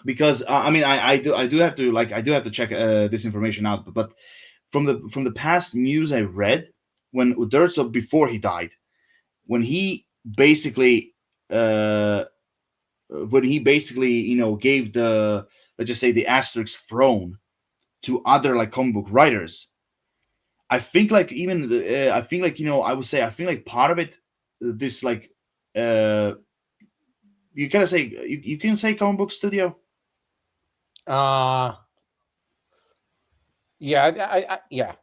because I mean I do have to check this information out, but from the past news I read when Uderzo before he died, when he basically uh gave the, let's just say, the Asterix throne to other like comic book writers. I think like even I think like I would say I think like part of it this like uh you gotta say you can say comic book studio. Uh, yeah, yeah.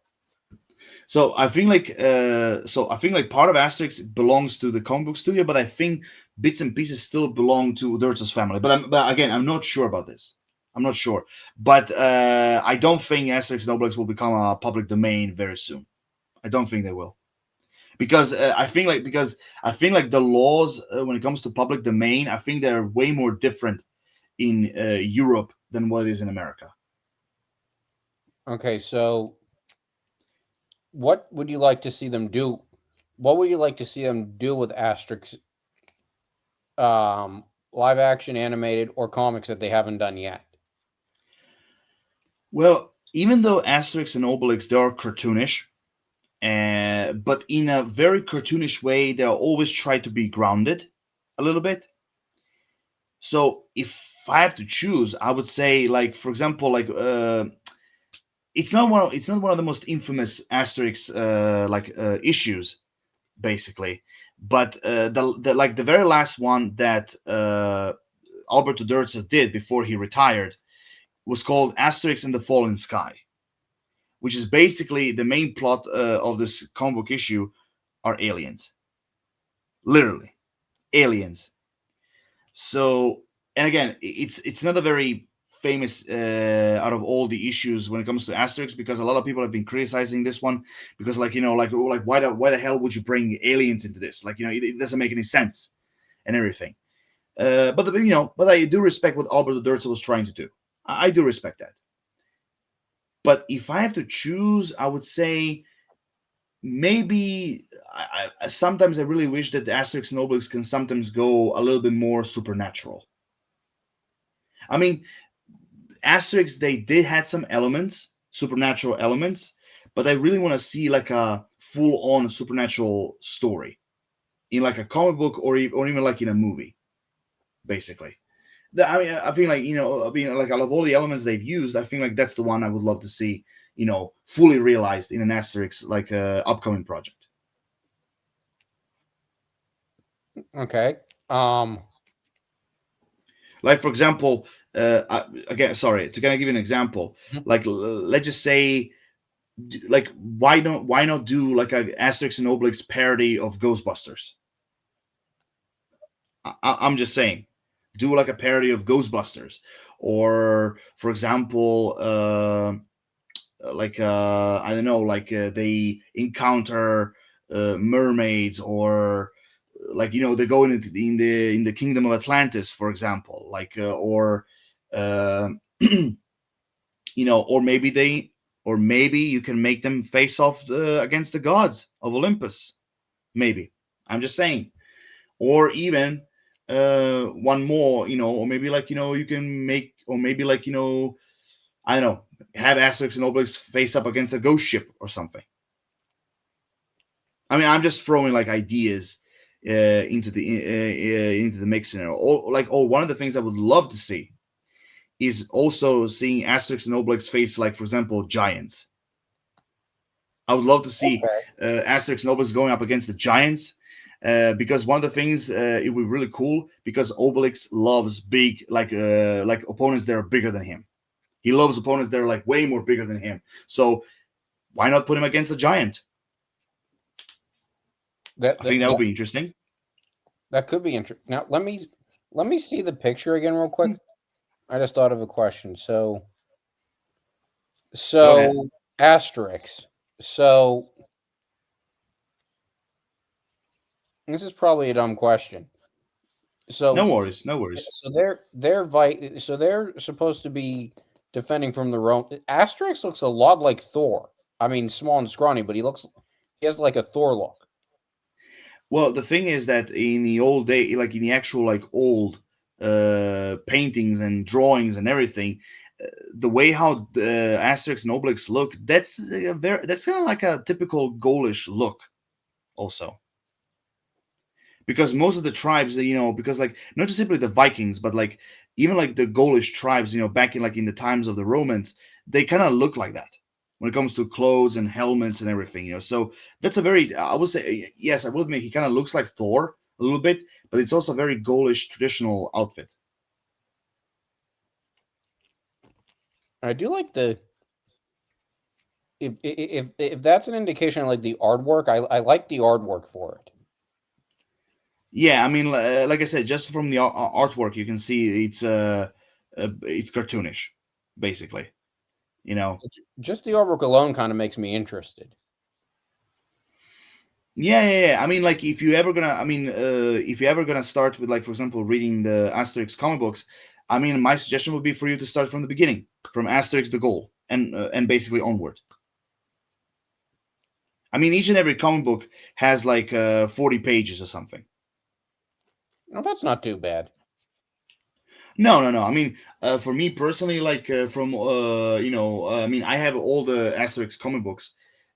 So I think like part of Asterix belongs to the comic book studio, but I think bits and pieces still belong to Uderzo's family. But again, I'm not sure about this. I'm not sure, but I don't think Asterix and Obelix will become a public domain very soon. I don't think they will, because I think like the laws when it comes to public domain, I think they're way more different in Europe than what it is in America. Okay, so what would you like to see them do? What would you like to see them do with Asterix, live action, animated, or comics that they haven't done yet? Well, even though Asterix and Obelix they are cartoonish, but in a very cartoonish way, they'll always try to be grounded a little bit. So if I have to choose, I would say, like, for example, like, it's not one of the most infamous Asterix issues, basically, but the like the very last one that Alberto Durza did before he retired was called Asterix and the Fallen Sky, which is basically the main plot of this comic book issue are aliens, literally aliens. So, and again, it's not a very famous out of all the issues when it comes to Asterix, because a lot of people have been criticizing this one because, like, like why the hell would you bring aliens into this? Like, it doesn't make any sense and everything. But I do respect what Alberto Durza was trying to do. I do respect that. But if I have to choose, I would say maybe sometimes I really wish that the Asterix and Obelix can sometimes go a little bit more supernatural. I mean, Asterix, they did had some elements, supernatural elements, but I really want to see like a full-on supernatural story in like a comic book or even like in a movie, basically. I feel like, like out of all the elements they've used, I think like that's the one I would love to see, fully realized in an Asterix like upcoming project. Okay. Like, for example, again, sorry, to kind of give you an example, like let's just say, like, why not do like a Asterix and Obelix parody of Ghostbusters? I'm just saying, do like a parody of Ghostbusters, or for example, I don't know, like they encounter mermaids, or like they go in the kingdom of Atlantis, for example, like or uh, or maybe you can make them face off against the gods of Olympus. Maybe, I'm just saying, or even one more, or maybe like you can make, or maybe like I don't know, have Asterix and Obelix face up against a ghost ship or something. I mean, I'm just throwing like ideas into the mix scenario. Or one of the things I would love to see is also seeing Asterix and Obelix face, like, for example, giants. I would love to see Asterix and Obelix going up against the giants, because one of the things it would be really cool, because Obelix loves big, like opponents that are bigger than him. He loves opponents that are like way more bigger than him. So why not put him against a giant? I think that would be interesting. That could be interesting. Now let me see the picture again real quick. I just thought of a question. So Asterix. So this is probably a dumb question. So no worries. So they're supposed to be defending from the Rome. Asterix looks a lot like Thor. I mean, small and scrawny, but he has like a Thor look. Well, the thing is that in the old day, like in the actual like old paintings and drawings and everything, the way how Asterix and Obelix look, that's kind of like a typical Gaulish look, also. Because most of the tribes, because like not just simply the Vikings, but like even like the Gaulish tribes, back in like in the times of the Romans, they kind of look like that when it comes to clothes and helmets and everything. So that's a very, I would say, yes, I will admit he kind of looks like Thor a little bit, but it's also a very Gaulish traditional outfit. I do like if that's an indication of like the artwork, I like the artwork for it. Yeah, I mean, like I said, just from the artwork, you can see it's cartoonish, basically. Just the artwork alone kind of makes me interested. Yeah. I mean, like if you ever gonna start with, like, for example, reading the Asterix comic books, I mean, my suggestion would be for you to start from the beginning, from Asterix the Gaul, and basically onward. I mean, each and every comic book has like 40 pages or something. No, that's not too bad. No. I mean, for me personally, like from I mean, I have all the Asterix comic books,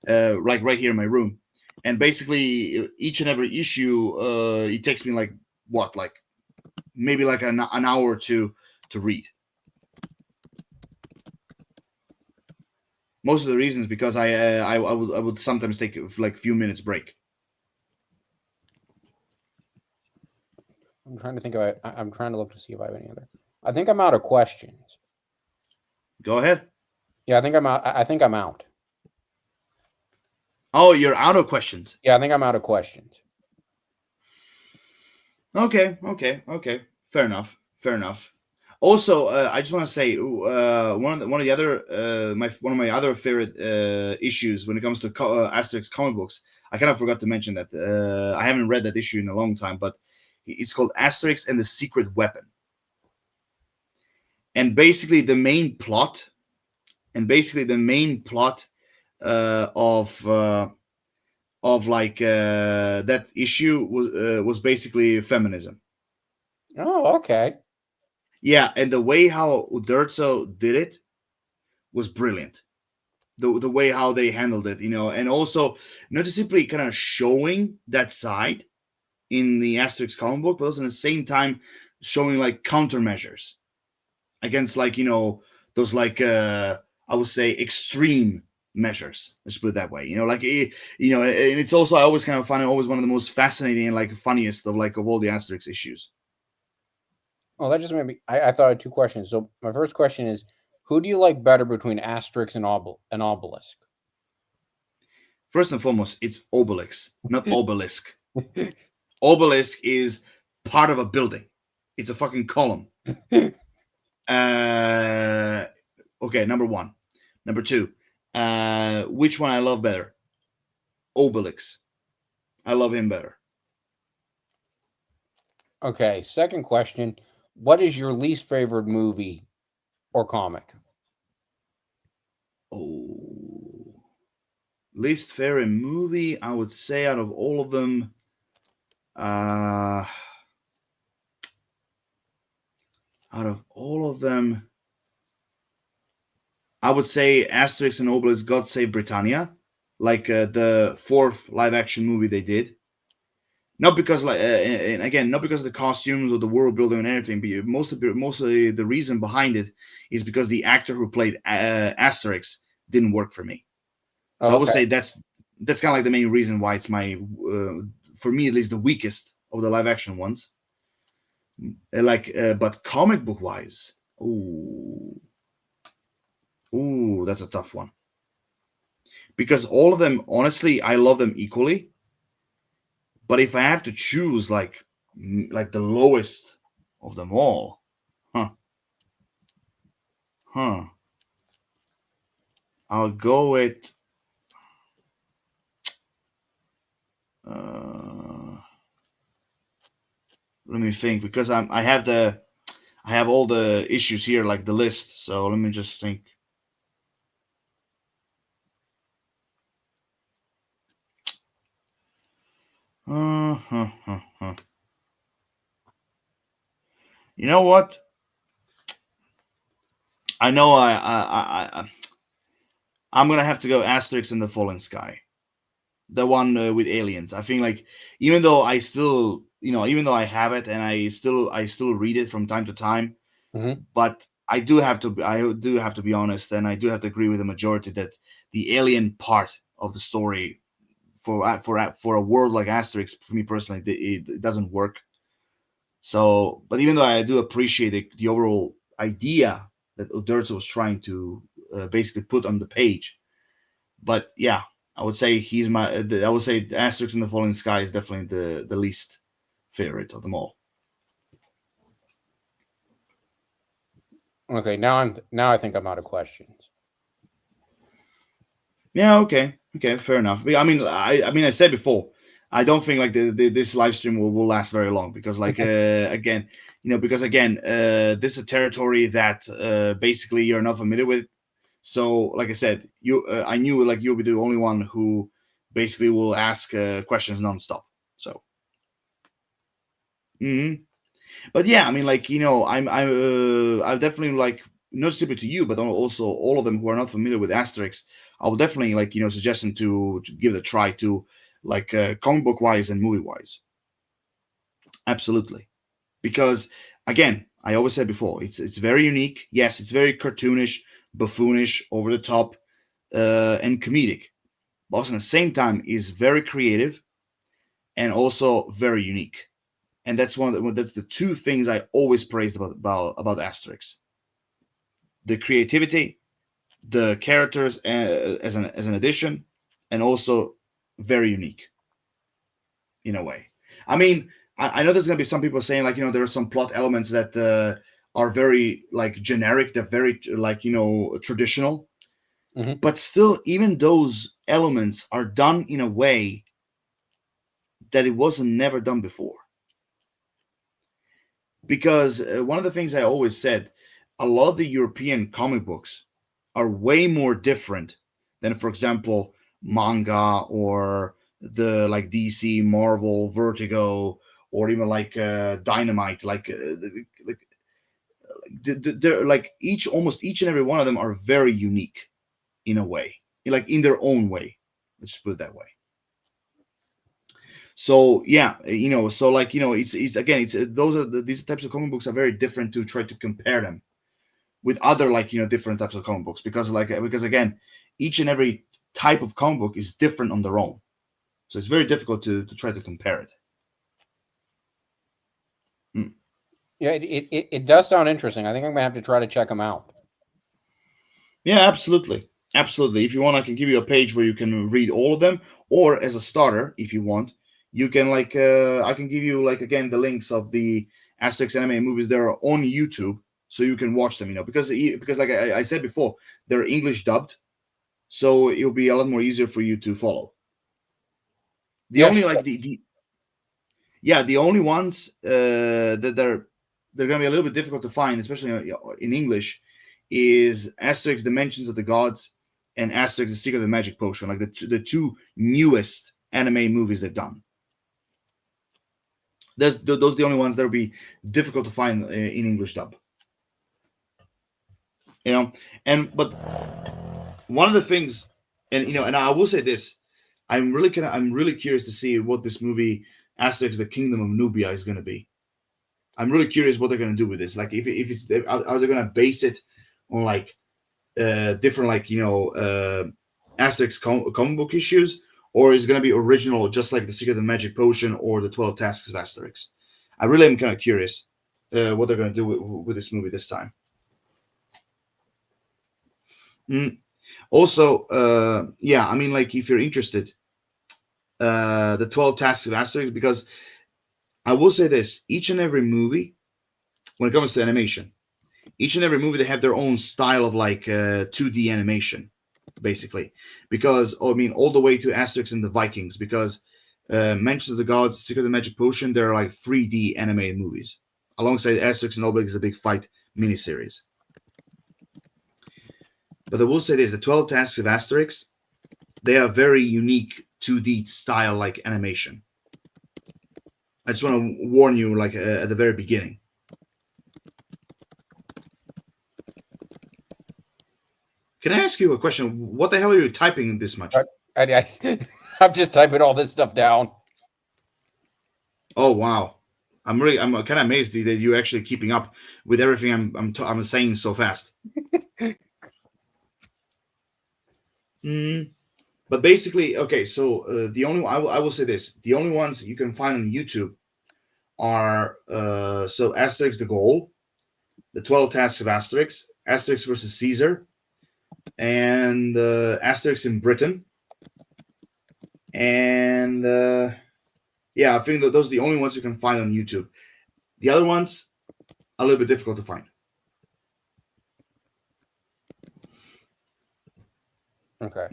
like right here in my room, and basically each and every issue, it takes me like what, like maybe like an hour to to read. Most of the reasons because I would sometimes take like a few minutes break. I'm trying to think about. I'm trying to look to see if I have any other. I think I'm out of questions. Go ahead. Yeah, I think I'm out. I think I'm out. Oh, you're out of questions. Yeah, I think I'm out of questions. Okay. Fair enough. Fair enough. Also, I just want to say one of the other one of my other favorite issues when it comes to Asterix comic books. I kind of forgot to mention that I haven't read that issue in a long time, but it's called Asterix and the Secret Weapon. And basically, the main plot, of like that issue was basically feminism. Oh, okay. Yeah, and the way how Uderzo did it was brilliant. The way how they handled it, and also not just simply kind of showing that side in the Asterix comic book, but also at the same time showing like countermeasures against like those like I would say extreme measures. Let's put it that way. And it's also I always kind of find it always one of the most fascinating and like funniest of all the Asterix issues. Oh, that just made me. I thought I had two questions. So my first question is, who do you like better between Asterix and Obelisk? First and foremost, it's Obelix, not Obelisk. Obelisk is part of a building. It's a fucking column. Okay, number one. Number two, which one I love better? Obelix. I love him better. Okay, second question. What is your least favorite movie or comic? Oh, least favorite movie, I would say out of all of them, out of all of them, I would say Asterix and Obelix God Save Britannia, like the fourth live action movie they did. Not because like, and again, not because of the costumes or the world building and everything, but mostly the reason behind it is because the actor who played Asterix didn't work for me. So I would say that's kind of like the main reason why it's my, for me at least, the weakest of the live action ones. But comic book wise, ooh, that's a tough one. Because all of them, honestly, I love them equally. But if I have to choose like the lowest of them all, I'll go with let me think, because I have all the issues here, like the list. So let me just think. You know what? I know I'm gonna have to go Asterix in the Fallen Sky, the one with aliens. I think like even though I still even though I have it and I still read it from time to time, but I do have to be honest, and I do have to agree with the majority that the alien part of the story for a world like Asterix, for me personally, it doesn't work. So, but even though I do appreciate the overall idea that Uderzo was trying to basically put on the page, but yeah, I would say I would say Asterix in the Falling Sky is definitely the least favorite of them all. Okay, now I think I'm out of questions. Yeah, okay, fair enough. I mean, I said before, I don't think like this live stream will last very long because like again, this is a territory that basically you're not familiar with. So, like I said, I knew like you'll be the only one who basically will ask questions nonstop. So, but yeah, I mean, like I definitely like not simply to you, but also all of them who are not familiar with Asterix. I would definitely like suggest them to give it a try to like comic book wise and movie wise. Absolutely, because Again, I always said before, it's very unique. Yes, it's very cartoonish, buffoonish, over the top, and comedic. But also at the same time is very creative and also very unique. And that's the two things I always praised about Asterix: the creativity, the characters as an addition, and also very unique in a way. I mean, I know there's gonna be some people saying like there are some plot elements that are very like generic, they're very like traditional, Mhm. but still, even those elements are done in a way that it wasn't never done before. Because one of the things I always said, a lot of the European comic books are way more different than, for example, manga or the like DC, Marvel, Vertigo, or even like Dynamite. They're like almost each and every one of them are very unique in a way, like in their own way. Let's just put it that way. So yeah, so like it's again, it's those are these types of comic books are very different to try to compare them with other like different types of comic books because again, each and every type of comic book is different on their own, so it's very difficult to try to compare it. Mm. Yeah, it does sound interesting. I think I'm gonna have to try to check them out. Yeah, absolutely, absolutely. If you want, I can give you a page where you can read all of them, or as a starter, if you want, you can like I can give you like again the links of the Asterix anime movies that are on YouTube, so you can watch them. Because like I said before, they're English dubbed, so it'll be a lot more easier for you to follow. The Yeah, only sure. like the yeah, the only ones that they're gonna be a little bit difficult to find, especially in English, is Asterix: Dimensions of the Gods and Asterix: The Secret of the Magic Potion, like the two newest anime movies they've done. Those are the only ones that will be difficult to find in English dub. You know, and but one of the things, and I will say this, I'm really curious to see what this movie Asterix: The Kingdom of Nubia is going to be. I'm really curious what they're going to do with this. Like, if it's are they going to base it on like different like Asterix comic book issues, or is it going to be original, just like the Secret of the Magic Potion or the 12 Tasks of Asterix? I really am kind of curious what they're going to do with this movie this time. Mm. Also, yeah, I mean, like if you're interested, the 12 Tasks of Asterix, because I will say this: each and every movie, when it comes to animation, each and every movie they have their own style of like 2D animation, basically. Because I mean, all the way to Asterix and the Vikings, because Mentions of the Gods, Secret of the Magic Potion, they're like 3D animated movies. Alongside Asterix and Obelix, is a big fight miniseries. But I will say this: the 12 Tasks of Asterix, they are very unique 2D style like animation. I just want to warn you, like at the very beginning. Can I ask you a question? What the hell are you typing this much? I'm just typing all this stuff down. Oh wow, I'm kind of amazed that you're actually keeping up with everything I'm saying so fast. Mm, but basically, okay. So the only I will say this: the only ones you can find on YouTube are so Asterix the Gaul, the 12 Tasks of Asterix, Asterix versus Caesar, and Asterix in Britain, and yeah, I think that those are the only ones you can find on YouTube. The other ones a little bit difficult to find. Okay.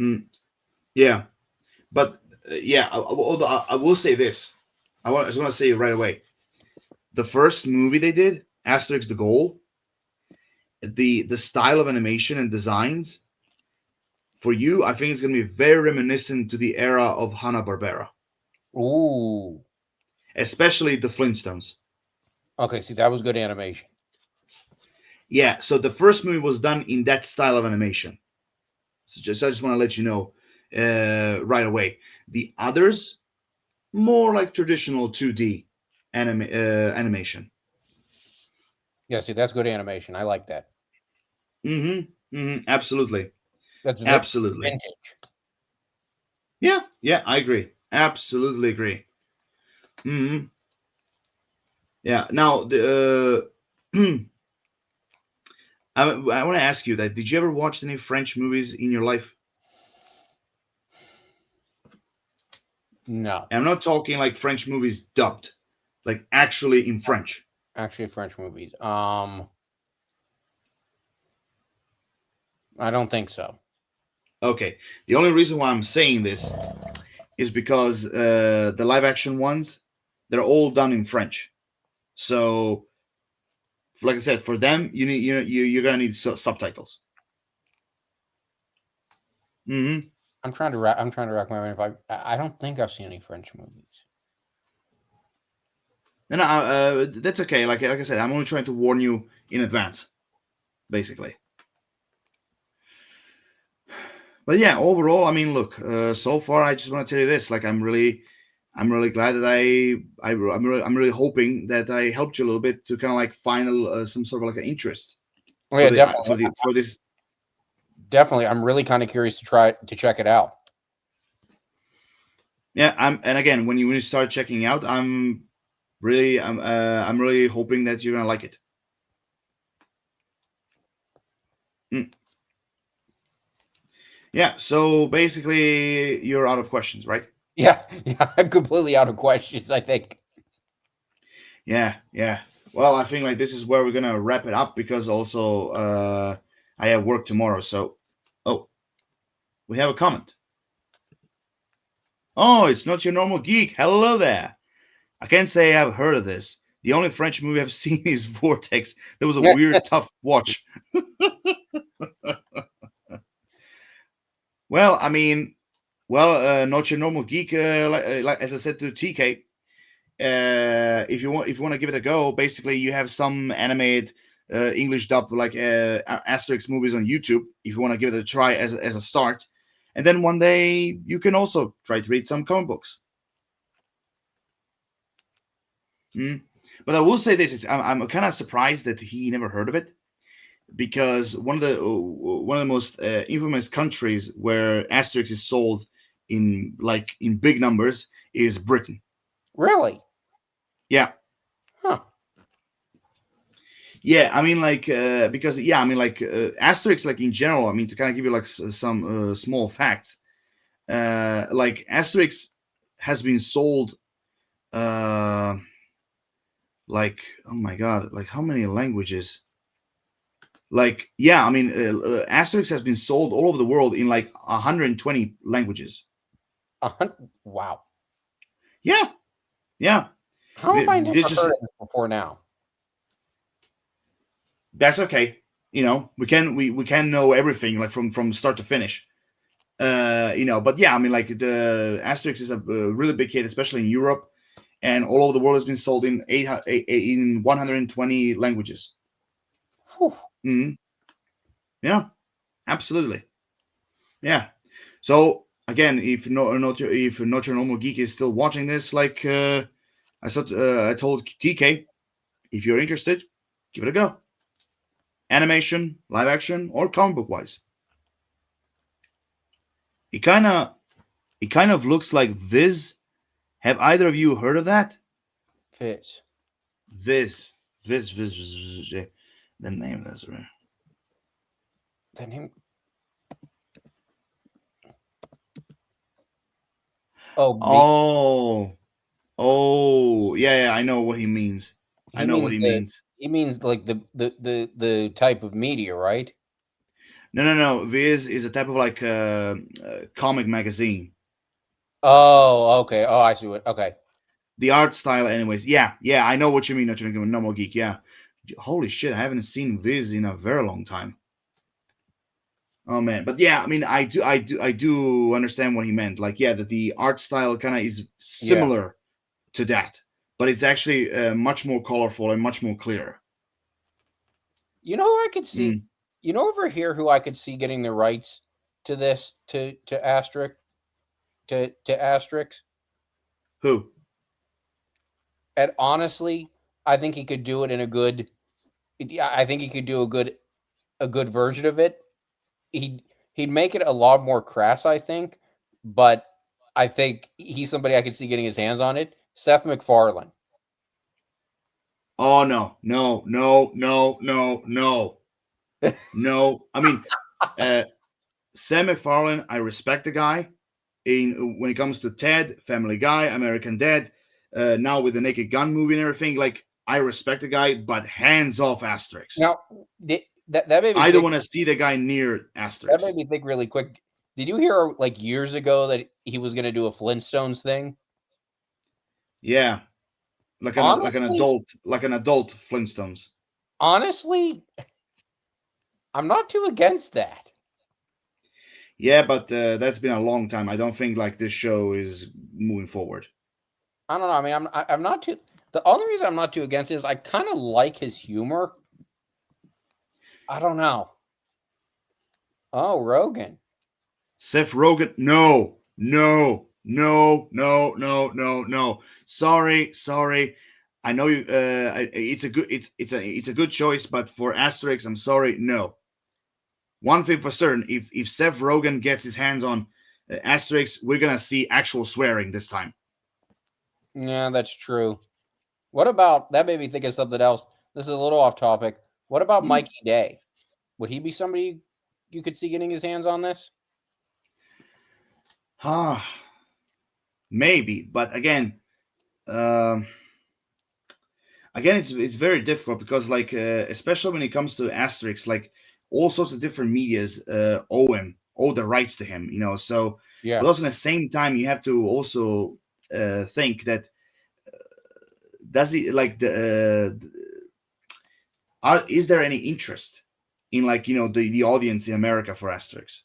Yeah, but yeah, although I will say this, I just want to say it right away. The first movie they did, Asterix the Goal, the style of animation and designs for you, I think it's going to be very reminiscent to the era of Hanna Barbera, Ooh. especially the Flintstones. Okay. See, that was good animation. Yeah, so the first movie was done in that style of animation. I just want to let you know right away. The others, more like traditional 2D animation. Yeah, see, that's good animation. I like that. Absolutely. That's Absolutely. vintage. Yeah, I agree. Absolutely agree. hmm Yeah. Now, I want to ask you that. Did you ever watch any French movies in your life? No, And I'm not talking like French movies dubbed, like actually in French. actually, French movies. I don't think so. Okay. The only reason why I'm saying this is because the live action ones, they're all done in French. So, like I said, for them, you're gonna need subtitles. hmm I'm trying to rack my mind. If I don't think I've seen any French movies. And that's okay. Like I said, I'm only trying to warn you in advance, basically. But yeah, overall, I mean, look, so far, I just want to tell you this. Like, I'm really glad that I'm really hoping that I helped you a little bit to kind of like find some sort of like an interest Oh yeah, definitely, for this. definitely. I'm really kind of curious to try to check it out. Yeah, and again, when you start checking out, I'm really hoping that you're gonna like it. Mm. Yeah. So basically, you're out of questions, right? Yeah, yeah. I'm completely out of questions. I think. Yeah. Well, I think like this is where we're gonna wrap it up because also I have work tomorrow. So, oh, we have a comment. Oh, it's not your normal geek. Hello there. I can't say I've heard of this. The only French movie I've seen is Vortex. That was a Yeah. weird, tough watch. Well, I mean, not your normal geek. Like as I said to TK, if you want to give it a go, basically you have some animated English dub like Asterix movies on YouTube. If you want to give it a try as a start, and then one day you can also try to read some comic books. Mm. But I will say this: I'm kind of surprised that he never heard of it because one of the most infamous countries where Asterix is sold in big numbers is Britain. Really? Yeah, Huh. yeah. I mean, like because yeah, I mean, like Asterix, like in general. I mean, to kind of give you like some small facts, like Asterix has been sold, uh, like oh my god, like how many languages? Like yeah, I mean, Asterix has been sold all over the world in like 120 languages. Wow. Yeah, yeah. How have I never They just heard of this before now? that's okay. You know, we can know everything like from start to finish. But yeah, I mean, like the Asterix is a really big hit, especially in Europe and all over the world. Has been sold in in 120 languages. Whew. hmm Yeah, absolutely. Yeah. So again, if not your normal geek is still watching this, like I told TK, if you're interested, give it a go. Animation, live action, or comic book wise. It kind of it kind of looks like Viz. Have either of you heard of that? Fizz. Viz, Viz. Yeah. The name of this, right? The name. Oh, me. Oh, yeah. I know what he means. I He know means what he the. means. He means like the type of media, right? No. Viz is a type of like comic magazine. Oh, okay. Oh, I see what. Okay. The art style, anyways. Yeah. I know what you mean. Not your normal geek. Yeah. Holy shit! I haven't seen Viz in a very long time. Oh man, but yeah, I mean, I do understand what he meant. Like, yeah, that the art style kind of is Yeah. similar to that, but it's actually much more colorful and much more clear. You know who I could see? Mm. You know over here who I could see getting the rights to this to Asterix to Asterix? Who? And honestly, I think he could do it in a good Yeah, I think he could do a good version of it. He'd make it a lot more crass, I think, but I think he's somebody I could see getting his hands on it. Seth MacFarlane. Oh no, no, no, no, no, no, no. I mean, uh, Sam MacFarlane, I respect the guy. In when it comes to Ted, Family Guy, American Dad, now with the Naked Gun movie and everything, like I respect the guy, but hands off Asterix. Now, that made me I don't think. want to see the guy near That Asterix. made me think really quick. Did you hear like years ago that he was going to do a Flintstones thing? Yeah, Honestly, like an adult Flintstones. honestly, I'm not too against that. Yeah, but that's been a long time. I don't think like this show is moving forward. I don't know. I mean, I'm not too. The only reason I'm not too against it is I kind of like his humor. I don't know. Oh, Rogan. Seth Rogen, no, no, no, no, no, no, no. Sorry, sorry. I know you. It's a good. It's a good choice, but for Asterix, I'm sorry, no. One thing for certain: if Seth Rogen gets his hands on Asterix, we're gonna see actual swearing this time. Yeah, that's true. What about that? Made me think of something else. This is a little off topic. What about Hmm. Mikey Day? Would he be somebody you could see getting his hands on this? Ah, maybe, but um, again, it's very difficult because especially when it comes to Asterix, like all sorts of different medias owe the rights to him, So, Yeah, but also at the same time, you have to also think that does he like is there any interest in the audience in America for Asterix?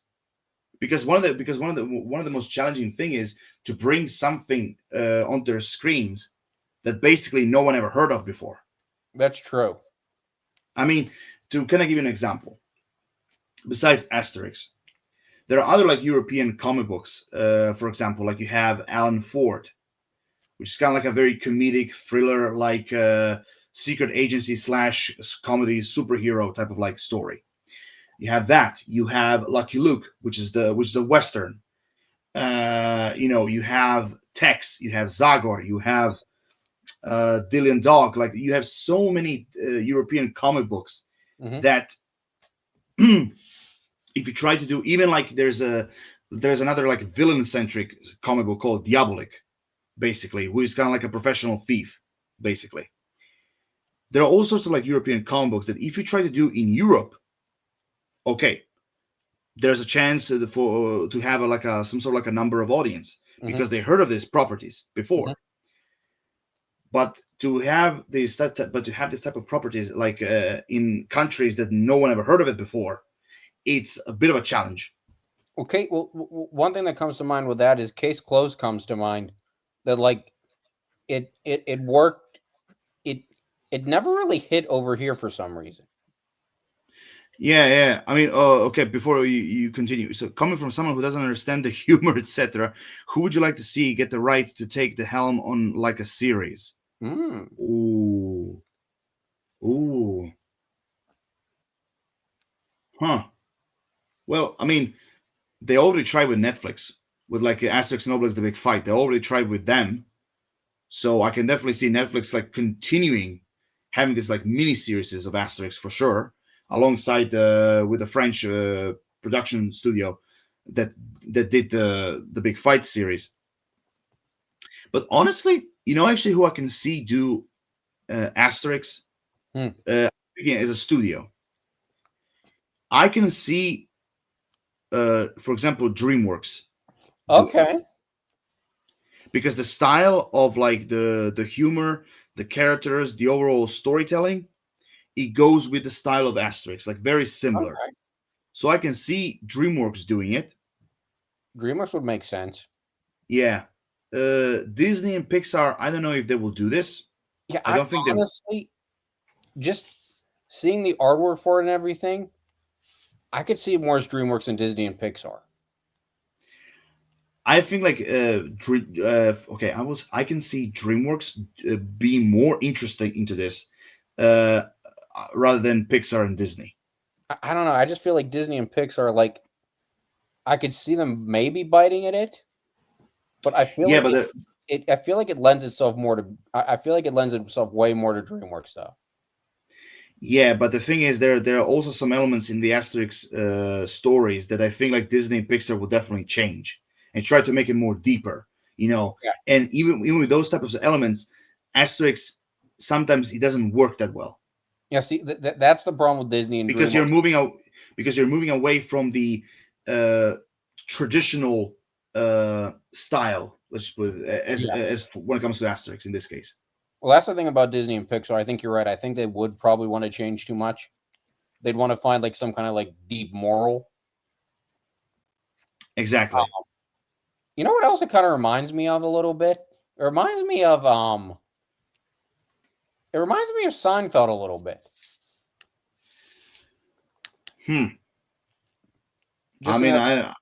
Because one of the most challenging thing is to bring something on their screens that basically no one ever heard of before. that's true. I mean, to kind of give you an example, besides Asterix, there are other like European comic books. For example, like you have Alan Ford, which is kind of like a very comedic thriller, like secret agency slash comedy superhero type of like story. You have that. You have Lucky Luke, which is a western. You have Tex, you have Zagor, you have Dillian Dog. Like you have so many European comic books Hmm. that if you try to do even like there's another like villain centric comic book called Diabolik, basically, who is kind of like a professional thief, basically. There are all sorts of like European comic books that if you try to do in Europe, okay, there's a chance to have like a some sort of like a number of audience Hmm. because they heard of these properties Hmm. before. But to have this type of properties like in countries that no one ever heard of it before, it's a bit of a challenge. Okay, well, one thing that comes to mind with that is Case Closed comes to mind. That like it worked. It it never really hit over here for some reason. Yeah, yeah. I mean, okay. Before you continue, so coming from someone who doesn't understand the humor, etc., who would you like to see get the right to take the helm on like a series? Mm. Ooh, ooh, huh. Well, I mean, they already tried with Netflix with like Asterix and Obelix: The Big Fight. They already tried with them, so I can definitely see Netflix like continuing having this like mini series of Asterix for sure, alongside with the French production studio that did the Big Fight series. But honestly, actually who I can see do Asterix Hmm. again as a studio, I can see, for example, DreamWorks do it Okay. because the style of like the humor, the characters, the overall storytelling, it goes with the style of Asterix, like very similar. Okay. So I can see DreamWorks doing it. DreamWorks would make sense. Yeah. Disney and Pixar, I don't know if they will do this. Yeah, I I don't think they. honestly just seeing the artwork for it and everything, I could see more as DreamWorks and Disney and Pixar. I think like okay, I can see DreamWorks be more interesting into this. Uh, rather than Pixar and Disney. I don't know. I just feel like Disney and Pixar, like, I could see them maybe biting at it, but I feel Yeah, like but I feel like it lends itself more to. I feel like it lends itself way more to DreamWorks stuff. yeah, but the thing is, there are also some elements in the Asterix stories that I think like Disney and Pixar will definitely change and try to make it more deeper. Yeah. And even with those types of elements, Asterix sometimes it doesn't work that well Yeah. See, that's the problem with Disney and because DreamWorks. you're moving away from the traditional style. Let's put it, as when it comes to Asterix in this case. Well, that's the thing about Disney and Pixar. I think you're right. I think they would probably want to change too much. They'd want to find like some kind of like deep moral. Exactly. You know what else it kind of reminds me of a little bit? It reminds me of Seinfeld a little bit. I mean,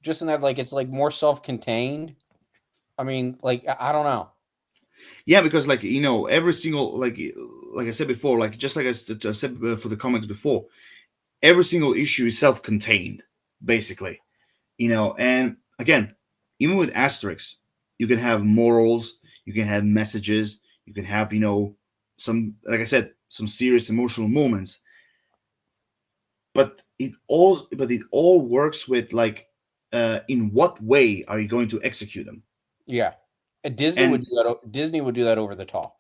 just in that like it's like more self-contained. I mean, like I don't know. yeah, because like every single like I said before, like just like I said for the comics before, every single issue is self-contained, basically. And again, even with Asterix, you can have morals, you can have messages, you can have some, like I said, some serious emotional moments. But it all works with like, in what way are you going to execute them? Yeah, Disney would do that. Disney would do that over the top.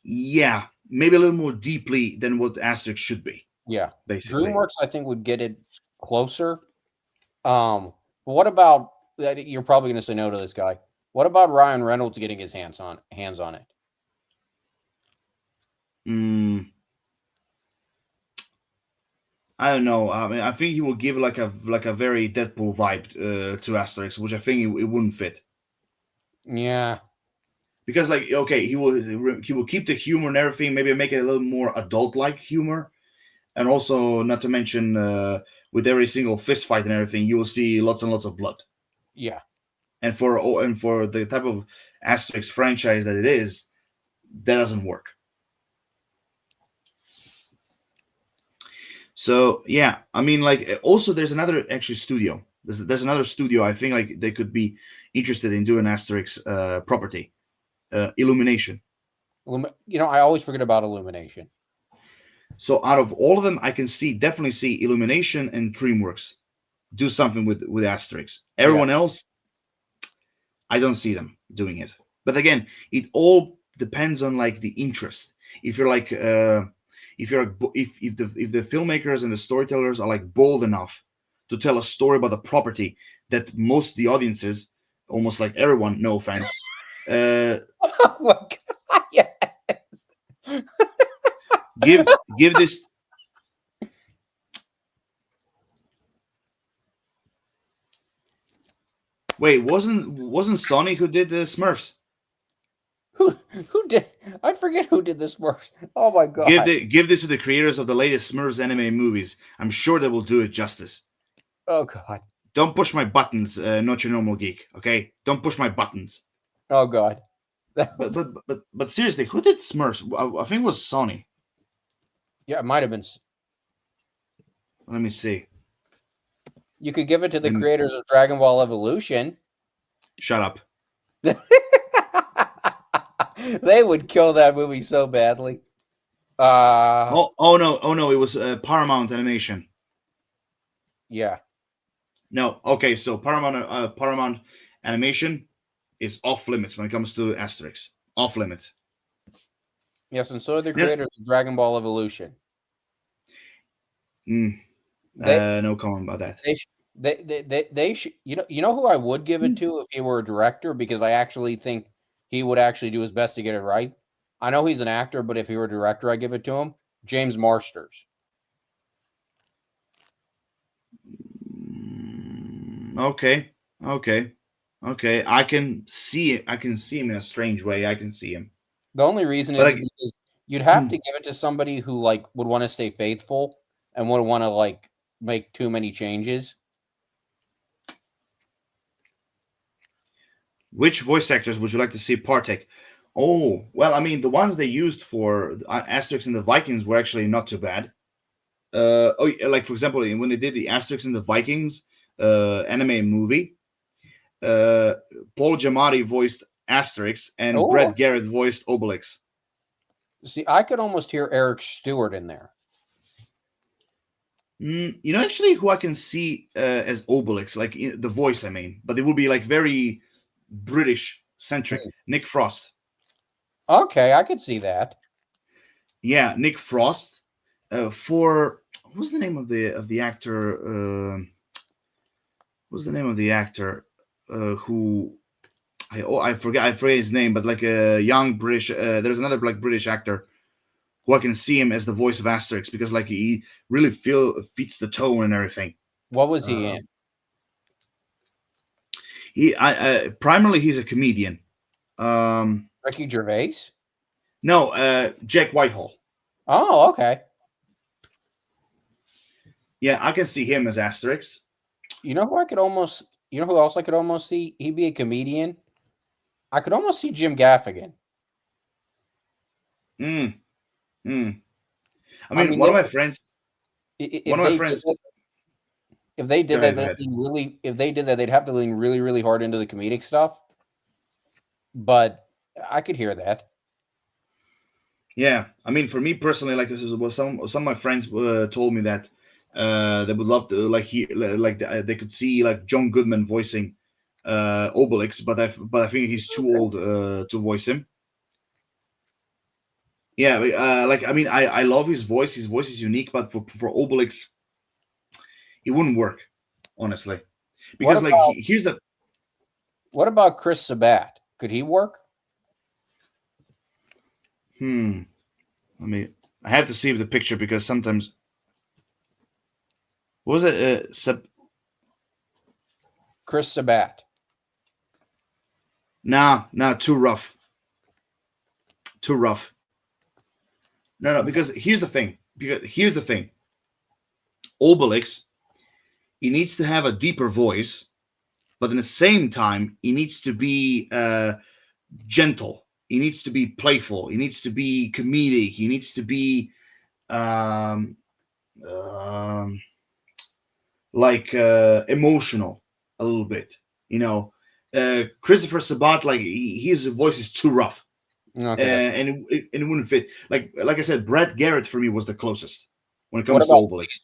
Yeah, maybe a little more deeply than what Asterix should be. Yeah, basically. DreamWorks, I think, would get it closer. But what about that? You're probably going to say no to this guy. What about Ryan Reynolds getting his hands on it? I don't know. I mean, I think he will give like a very Deadpool vibe to Asterix, which I think it wouldn't fit. Yeah, because like okay, he will keep the humor and everything, maybe make it a little more adult-like humor, and also not to mention with every single fist fight and everything, you will see lots and lots of blood. Yeah, and for the type of Asterix franchise that it is, that doesn't work. So yeah, I mean, like also there's another actually studio. There's another studio. I think like they could be interested in doing Asterix property, Illumination. I always forget about Illumination. So out of all of them, I can definitely see Illumination and DreamWorks do something with Asterix. Everyone else, I don't see them doing it. But again, it all depends on like the interest. If you're like if the filmmakers and the storytellers are like bold enough to tell a story about the property that most of the audiences, almost like everyone, no offense, oh my God, yes. give this. Wait, wasn't Sonic who did the Smurfs? Who did? I forget who did this first. Oh my God! Give this to the creators of the latest Smurfs anime movies. I'm sure they will do it justice. Oh God! Don't push my buttons, not your normal geek. Okay, don't push my buttons. Oh God! but seriously, who did Smurfs? I think it was Sony. Yeah, it might have been. Let me see. You could give it to the creators of Dragon Ball Evolution. Shut up. They would kill that movie so badly. Oh no! It was Paramount Animation. Yeah. No, okay. So Paramount Animation is off limits when it comes to Asterix. Off limits. Yes, and so are the creators of Dragon Ball Evolution. No comment about that. They should. You know who I would give it to if he were a director, because I actually think he would actually do his best to get it right. I know he's an actor, but if he were a director, I give it to him. James Marsters. Okay. I can see it. I can see him in a strange way. I can see him. The only reason is because you'd have to give it to somebody who like would want to stay faithful and wouldn't want to like make too many changes. Which voice actors would you like to see partake? Oh, well, I mean, the ones they used for Asterix and the Vikings were actually not too bad. Like for example, when they did the Asterix and the Vikings anime movie, uh, Paul Giamatti voiced Asterix and Oh, Brett Garrett voiced Obelix. see, I could almost hear Eric Stewart in there. You know, actually, who I can see as Obelix, like the voice, I mean, but it would be like very British centric. Nick Frost. Okay, I could see that. Yeah, Nick Frost. For what's the name of the actor? What's the name of the actor who I forget his name, but like a young British. There's another like British actor who I can see him as the voice of Asterix because like he really fits the tone and everything. What was he in? Primarily he's a comedian. Ricky Gervais? No, Jack Whitehall. Oh, okay. Yeah, I can see him as Asterix. You know who I could almost, you know who else I could almost see? He'd be a comedian. I could almost see Jim Gaffigan. Mm, mm. I I mean, mean, one of my friends. if One of my they friends. if they did Go that, ahead, go ahead. if they did that, they'd have to lean really, really hard into the comedic stuff. But I could hear that. Yeah, I mean, for me personally, like this was some of my friends told me that they would love to they could see like John Goodman voicing Obelix, but I think he's too old to voice him. Yeah, like I mean, I love his voice. His voice is unique, but for Obelix, it wouldn't work, honestly, What because like about here's the what about Chris Sabat? Could he work? hmm. I mean, I have to see the picture because sometimes what was it Chris Sabat. nah, too rough, too rough. No, Okay. because here's the thing. Obelix, he needs to have a deeper voice, but in the same time, he needs to be gentle. He needs to be playful. He needs to be comedic. He needs to be um, um, like emotional a little bit. You know, Christopher Sabat, like his voice is too rough, Okay, that's and it wouldn't fit. Like I said, Brett Garrett for me was the closest when it what comes to about Obelix.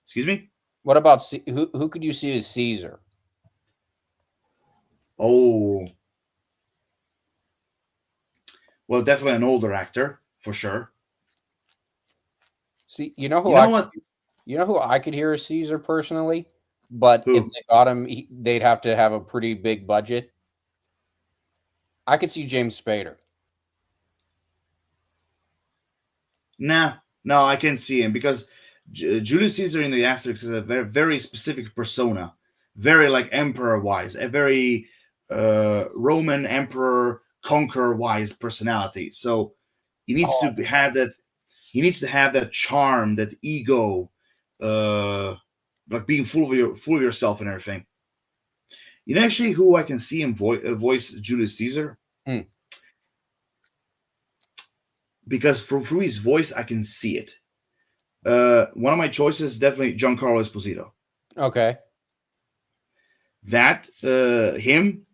Excuse me. who could you see as Caesar? Oh, well, definitely an older actor for sure. See, You know what? you know who I could hear as Caesar personally, but if Who? they got him, they'd have to have a pretty big budget. I could see James Spader. Nah, no, I can't see him because Julius Caesar in the Asterix is a very specific persona, very like emperor wise, a very Roman emperor conqueror wise personality. So he needs to Oh, have that. He needs to have that charm, that ego, uh, like being full of yourself and everything. You know, actually, who I can see him voice Julius Caesar hmm, because through his voice I can see it. One of my choices is definitely Giancarlo Esposito. okay. That him.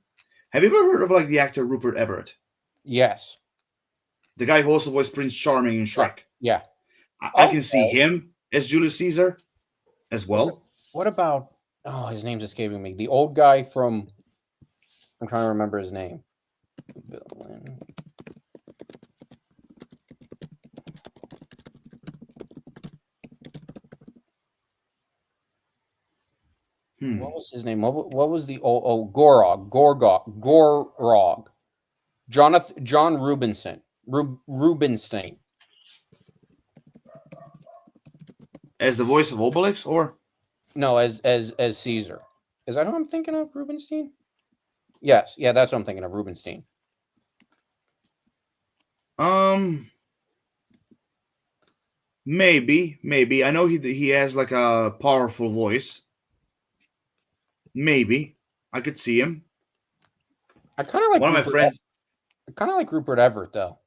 Have you ever heard of like the actor Rupert Everett, Yes. the guy who also voiced Prince Charming in Yeah. Shrek? Yeah. I Okay. can see him as Julius Caesar as What, well. what about? Oh, his name's escaping me. The old guy from. I'm trying to remember his name. Villain. What Hmm. was his name? What was the Gorog? John Rubinstein. As the voice of Obelix, or No, as Caesar. Is that who I'm thinking of? Rubinstein? Yes, yeah, that's what I'm thinking of. Rubinstein. um, maybe. I know he has like a powerful voice. Maybe I could see him. I kind of like One of my Rupert. friends. Kind of like Rupert Everett, though.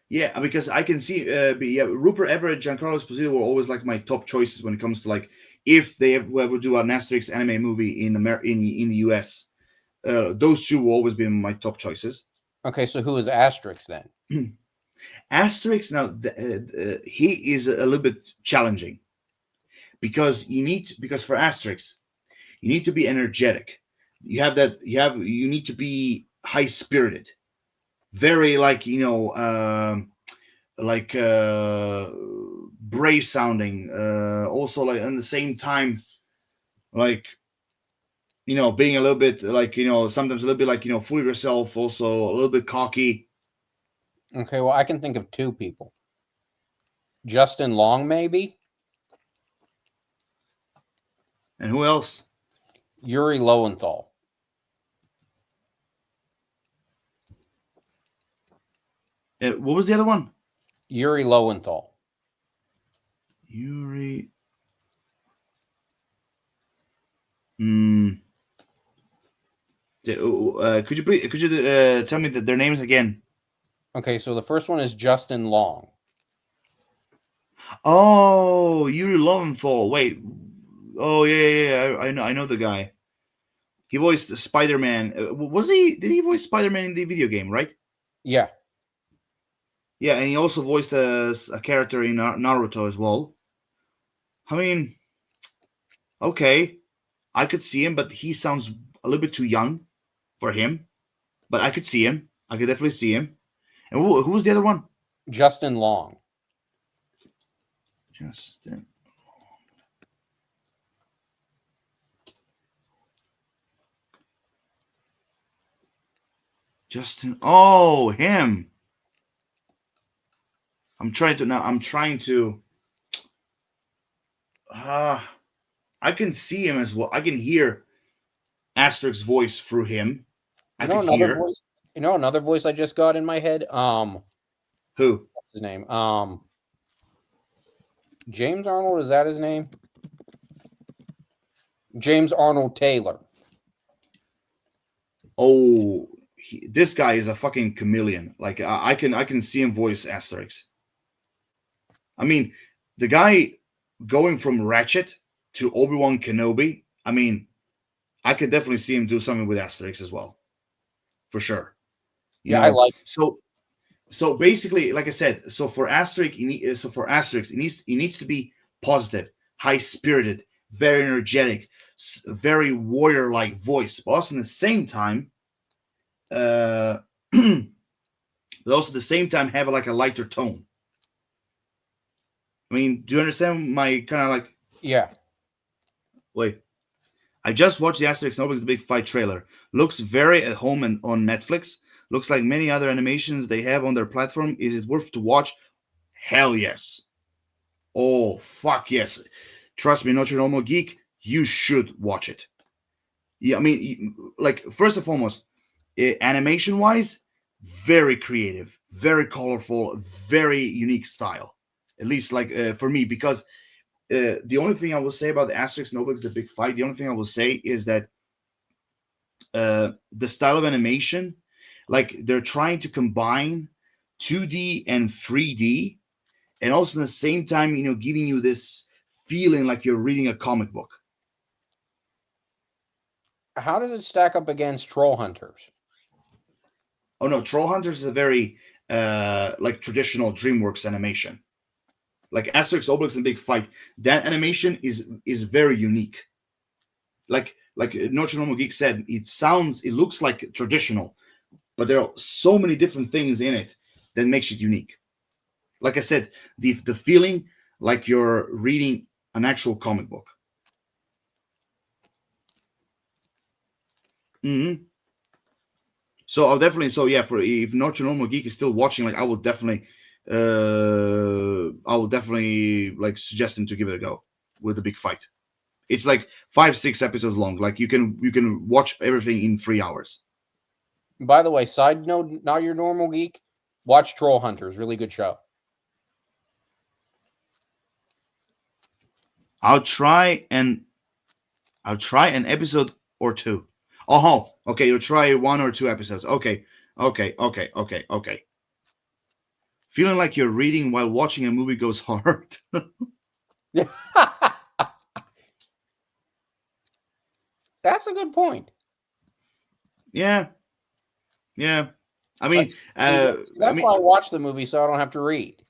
Yeah, because I can see, Rupert Everett, Giancarlo Esposito were always like my top choices when it comes to like if they ever do an Asterix anime movie in the US. Those two will always be my top choices. Okay, so who is Asterix then? Asterix now, he is a little bit challenging because because for Asterix you need to be energetic. You need to be high spirited, very like like brave sounding. Also like at the same time like being a little bit like sometimes a little bit like full of yourself. Also a little bit cocky. Okay, well, I can think of two people. Justin Long, maybe? And who else? Yuri Lowenthal. What was the other one? Yuri Lowenthal. Yuri. Hmm. Could you tell me their names again? Okay, so the first one is Justin Long. Oh, Yuri Lowenthal. Wait. Oh yeah. I know the guy. He voiced Spider-Man. Was he? Did he voice Spider-Man in the video game? Right. Yeah. Yeah, and he also voiced a character in Naruto as well. I mean, okay, I could see him, but he sounds a little bit too young for him. But I could see him. I could definitely see him. And who was the other one? Justin Long. Justin. Justin. Oh, him. I'm trying to now. I'm trying to. I can see him as well. I can hear Asterix's voice through him. I could hear. Voice. You know another voice I just got in my head. Who? What's his name? James Arnold. Is that his name? James Arnold Taylor. Oh, this guy is a fucking chameleon. Like I can see him voice Asterix. I mean, the guy going from Ratchet to Obi-Wan Kenobi. I mean, I could definitely see him do something with Asterix as well, for sure. I like. So basically, like I said, so for Asterix, it needs to be positive, high spirited, very energetic, very warrior like voice, but also at the same time, but also at the same time have like a lighter tone. I mean, do you understand my kind of like? Yeah. Wait, I just watched the Asterix and Obelix The Big Fight trailer. Looks very at home and on Netflix. Looks like many other animations they have on their platform. Is it worth to watch? Hell yes. Oh, fuck yes. Trust me, not your normal geek. You should watch it. Yeah, I mean, like, first and foremost, animation wise, very creative, very colorful, very unique style. At least, like, for me, because the only thing I will say about the Asterix and Obelix The Big Fight, the only thing I will say is that the style of animation, like, they're trying to combine 2D and 3D, and also at the same time, giving you this feeling like you're reading a comic book. How does it stack up against Troll Hunters? Oh no, Troll Hunters is a very like traditional DreamWorks animation. Like Asterix, Obelix, and Big Fight, that animation is very unique. Like Notre Normal Geek said, it looks like traditional, but there are so many different things in it that makes it unique. Like I said, the feeling like you're reading an actual comic book. Mm-hmm. So I'll definitely, so yeah, for if not your normal geek is still watching, like I will definitely like suggest him to give it a go with the big fight. It's like 5-6 episodes long. Like you can watch everything in 3 hours. By the way, side note, not your normal geek. Watch Troll Hunters. Really good show. I'll try an episode or two. Oh, Okay, you'll try 1 or 2 episodes. Okay. Feeling like you're reading while watching a movie goes hard. That's a good point. Yeah. I mean, That's why I watch the movie, so I don't have to read.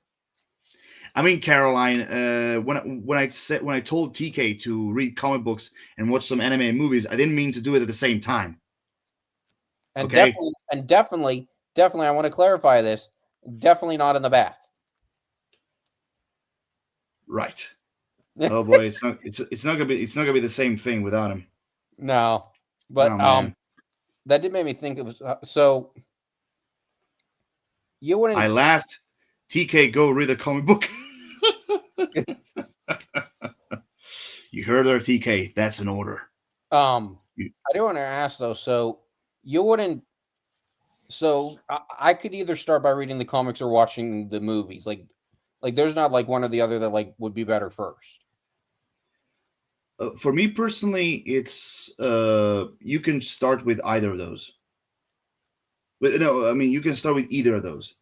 I mean, Caroline, when I told TK to read comic books and watch some anime and movies, I didn't mean to do it at the same time. And Okay? definitely, I want to clarify this. Definitely not in the bath. Right. Oh boy, it's not gonna be the same thing without him. No, but that did make me think it was so. You wouldn't. I laughed. TK, go read a comic book. You heard her, TK. That's an order. I do want to ask though. So you wouldn't. So I could either start by reading the comics or watching the movies. Like there's not like one or the other that like would be better first. For me personally, it's you can start with either of those. But no, I mean you can start with either of those.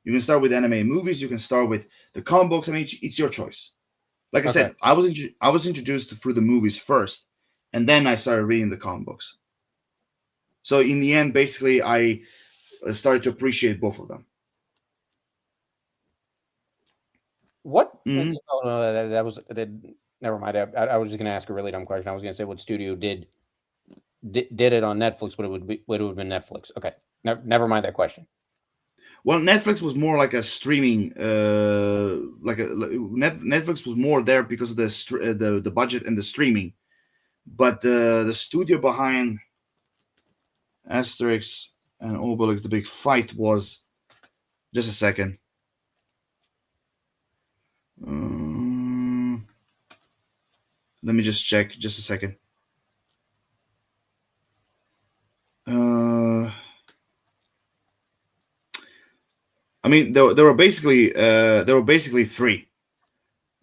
You can start with anime and movies. You can start with the comic books. I mean, it's your choice. Like I said, I was introduced through the movies first, and then I started reading the comic books. So in the end, basically, I started to appreciate both of them. What? Mm-hmm. Oh no, that was never mind. I was just going to ask a really dumb question. I was going to say what studio did it on Netflix, but it would have been Netflix. Okay, never mind that question. Well, Netflix was more like a streaming, Netflix was more there because of the budget and the streaming, but the studio behind Asterix and Obelix: The Big Fight was just a second. Let me just check. Just a second. I mean, there were basically three: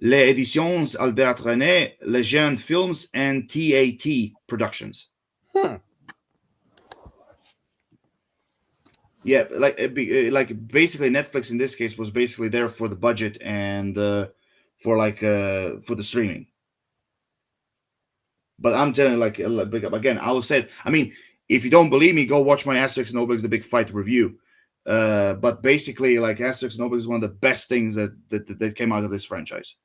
Les Editions Albert René, Legend Films, and TAT Productions. Yeah, like basically Netflix in this case was basically there for the budget and for the streaming. But I'm telling you, like again, I will say, I mean, if you don't believe me, go watch my Asterix and Obelix: The Big Fight review. But basically, like Asterix and Obelix is one of the best things that came out of this franchise.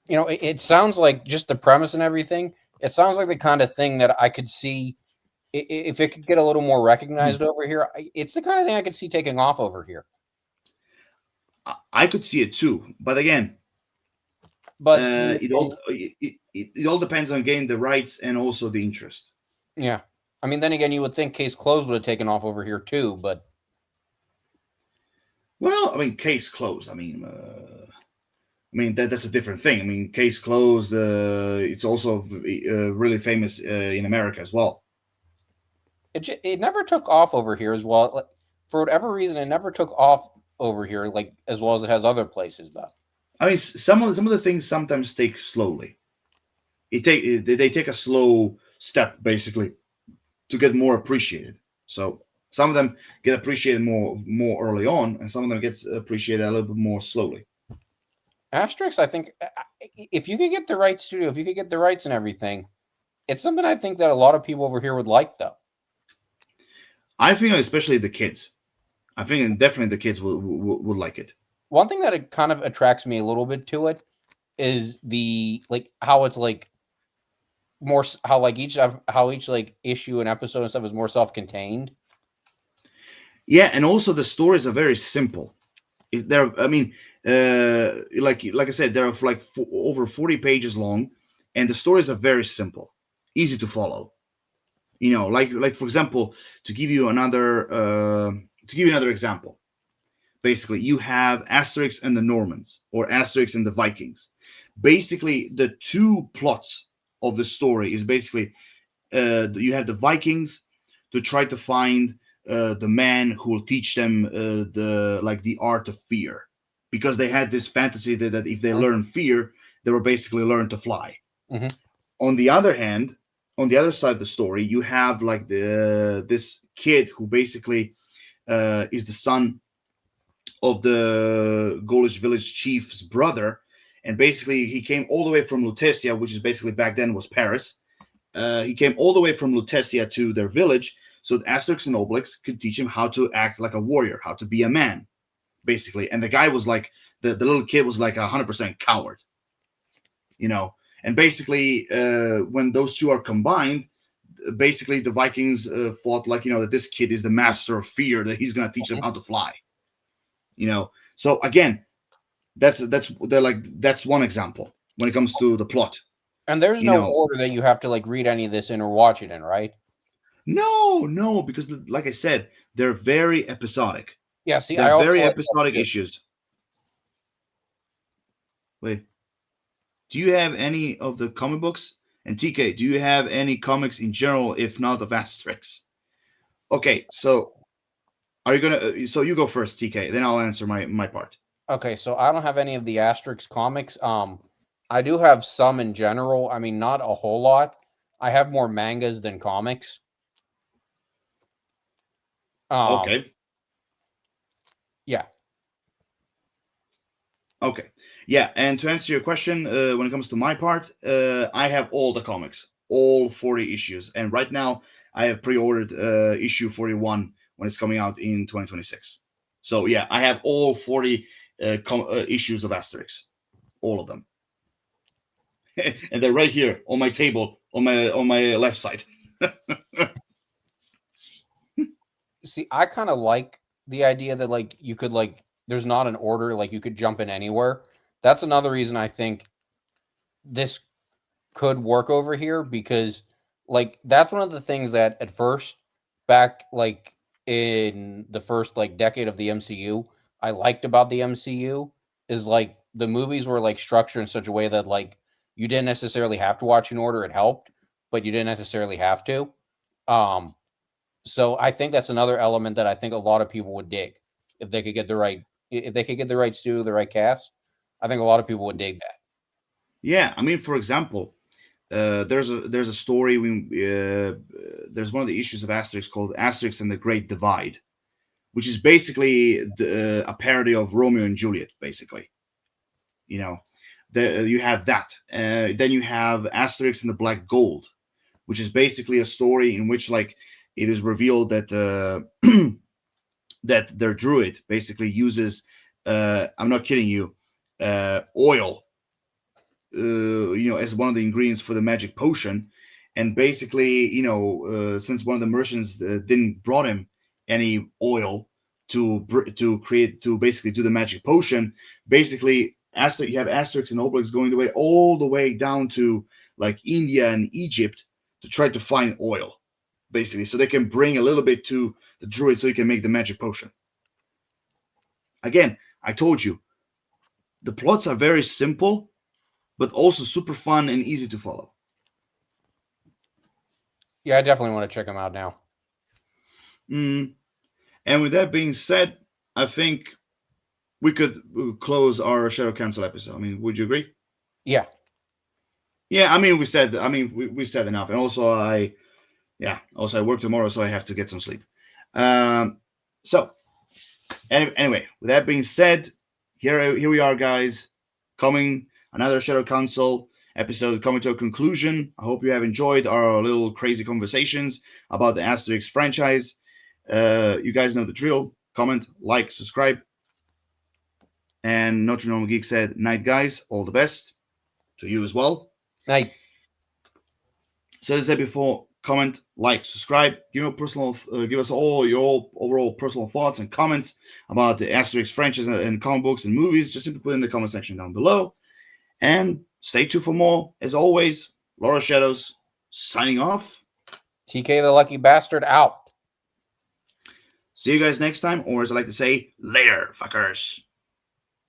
You know, it sounds like just the premise and everything. It sounds like the kind of thing that I could see if it could get a little more recognized over here. It's the kind of thing I could see taking off over here. I could see it too, but again, it all depends on getting the rights and also the interest. Yeah, I mean, then again, you would think Case Closed would have taken off over here too, but well, I mean, Case Closed. I mean, that's a different thing. I mean, Case Closed. It's also really famous in America as well. It never took off over here as well. Like, for whatever reason, it never took off over here like as well as it has other places, though. I mean, some of the things sometimes take slowly. They take a slow step basically to get more appreciated. So some of them get appreciated more early on, and some of them get appreciated a little bit more slowly. Asterix, I think, if you could get the right studio, if you could get the rights and everything, it's something I think that a lot of people over here would like, though. I think especially the kids. I think definitely the kids would like it. One thing that it kind of attracts me a little bit to it is how it's like more how each like issue and episode and stuff is more self-contained. Yeah, and also the stories are very simple. Like I said, they're like over 40 pages long, and the stories are very simple, easy to follow. You know, like for example, to give you another example, basically you have Asterix and the Normans or Asterix and the Vikings. Basically, the two plots of the story is basically you have the Vikings to try to find the man who will teach them the art of fear, because they had this fantasy that if they learn fear, they will basically learn to fly. Mm-hmm. On the other hand, on the other side of the story, you have like this kid who basically is the son of the Gaulish village chief's brother, and basically he came all the way from Lutetia, which is basically back then was Paris. He came all the way from Lutetia to their village so that Asterix and Obelix could teach him how to act like a warrior, how to be a man, basically. And the guy was like, the little kid was like 100% coward, you know. And basically, when those two are combined, basically the Vikings thought like, you know, that this kid is the master of fear, that he's gonna teach them how to fly, you know. So again, that's one example when it comes to the plot. And there's You no know, order that you have to like read any of this in or watch it in, right? no, because like I said, they're very episodic. Yeah, see, I They're also very like episodic issues. Wait, do you have any of the comic books? And TK, do you have any comics in general, if not of Asterix? Okay, so are you gonna? So you go first, TK. Then I'll answer my part. Okay, so I don't have any of the Asterix comics. I do have some in general. I mean, not a whole lot. I have more mangas than comics. Okay. Yeah. Okay. Yeah, and to answer your question, when it comes to my part, I have all the comics, all 40 issues, and right now I have pre-ordered issue 41 when it's coming out in 2026. So yeah, I have all 40 issues of Asterix, all of them, and they're right here on my table on my left side. See, I kind of like the idea that like you could like there's not an order, like you could jump in anywhere. That's another reason I think this could work over here because like that's one of the things that at first back like in the first like decade of the MCU I liked about the MCU is like the movies were like structured in such a way that like you didn't necessarily have to watch in order. It helped, but you didn't necessarily have to. um so I think that's another element that I think a lot of people would dig if they could get the right studio, the right cast. I think a lot of people would dig that. Yeah, I mean, for example, there's a story there's one of the issues of Asterix called Asterix and the Great Divide, which is basically a parody of Romeo and Juliet, basically. You know, you have that. Then you have Asterix and the Black Gold, which is basically a story in which like it is revealed that that their druid basically uses I'm not kidding you, oil, as one of the ingredients for the magic potion. And basically, since one of the merchants didn't brought him any oil to create to basically do the magic potion, basically, you have Asterix and Obelix going the way all the way down to like India and Egypt to try to find oil, basically, so they can bring a little bit to the druid so he can make the magic potion. Again, I told you, the plots are very simple, but also super fun and easy to follow. Yeah, I definitely want to check them out now. And with that being said, I think we could close our Shadow Council episode. I mean, would you agree? Yeah. Yeah, I mean, we said enough. And also, I work tomorrow, so I have to get some sleep. So, anyway, with that being said, here we are, guys, coming another Shadow Council episode coming to a conclusion. I hope you have enjoyed our little crazy conversations about the Asterix franchise. You guys know the drill. Comment, like, subscribe. And Notre Normal Geek said, night, guys. All the best to you as well. Night. So as I said before, comment, like, subscribe. Give us all your overall personal thoughts and comments about the Asterix franchise and comic books and movies. Just simply put in the comment section down below. And stay tuned for more. As always, Laura Shadows signing off. TK the Lucky Bastard out. See you guys next time, or as I like to say, later, fuckers.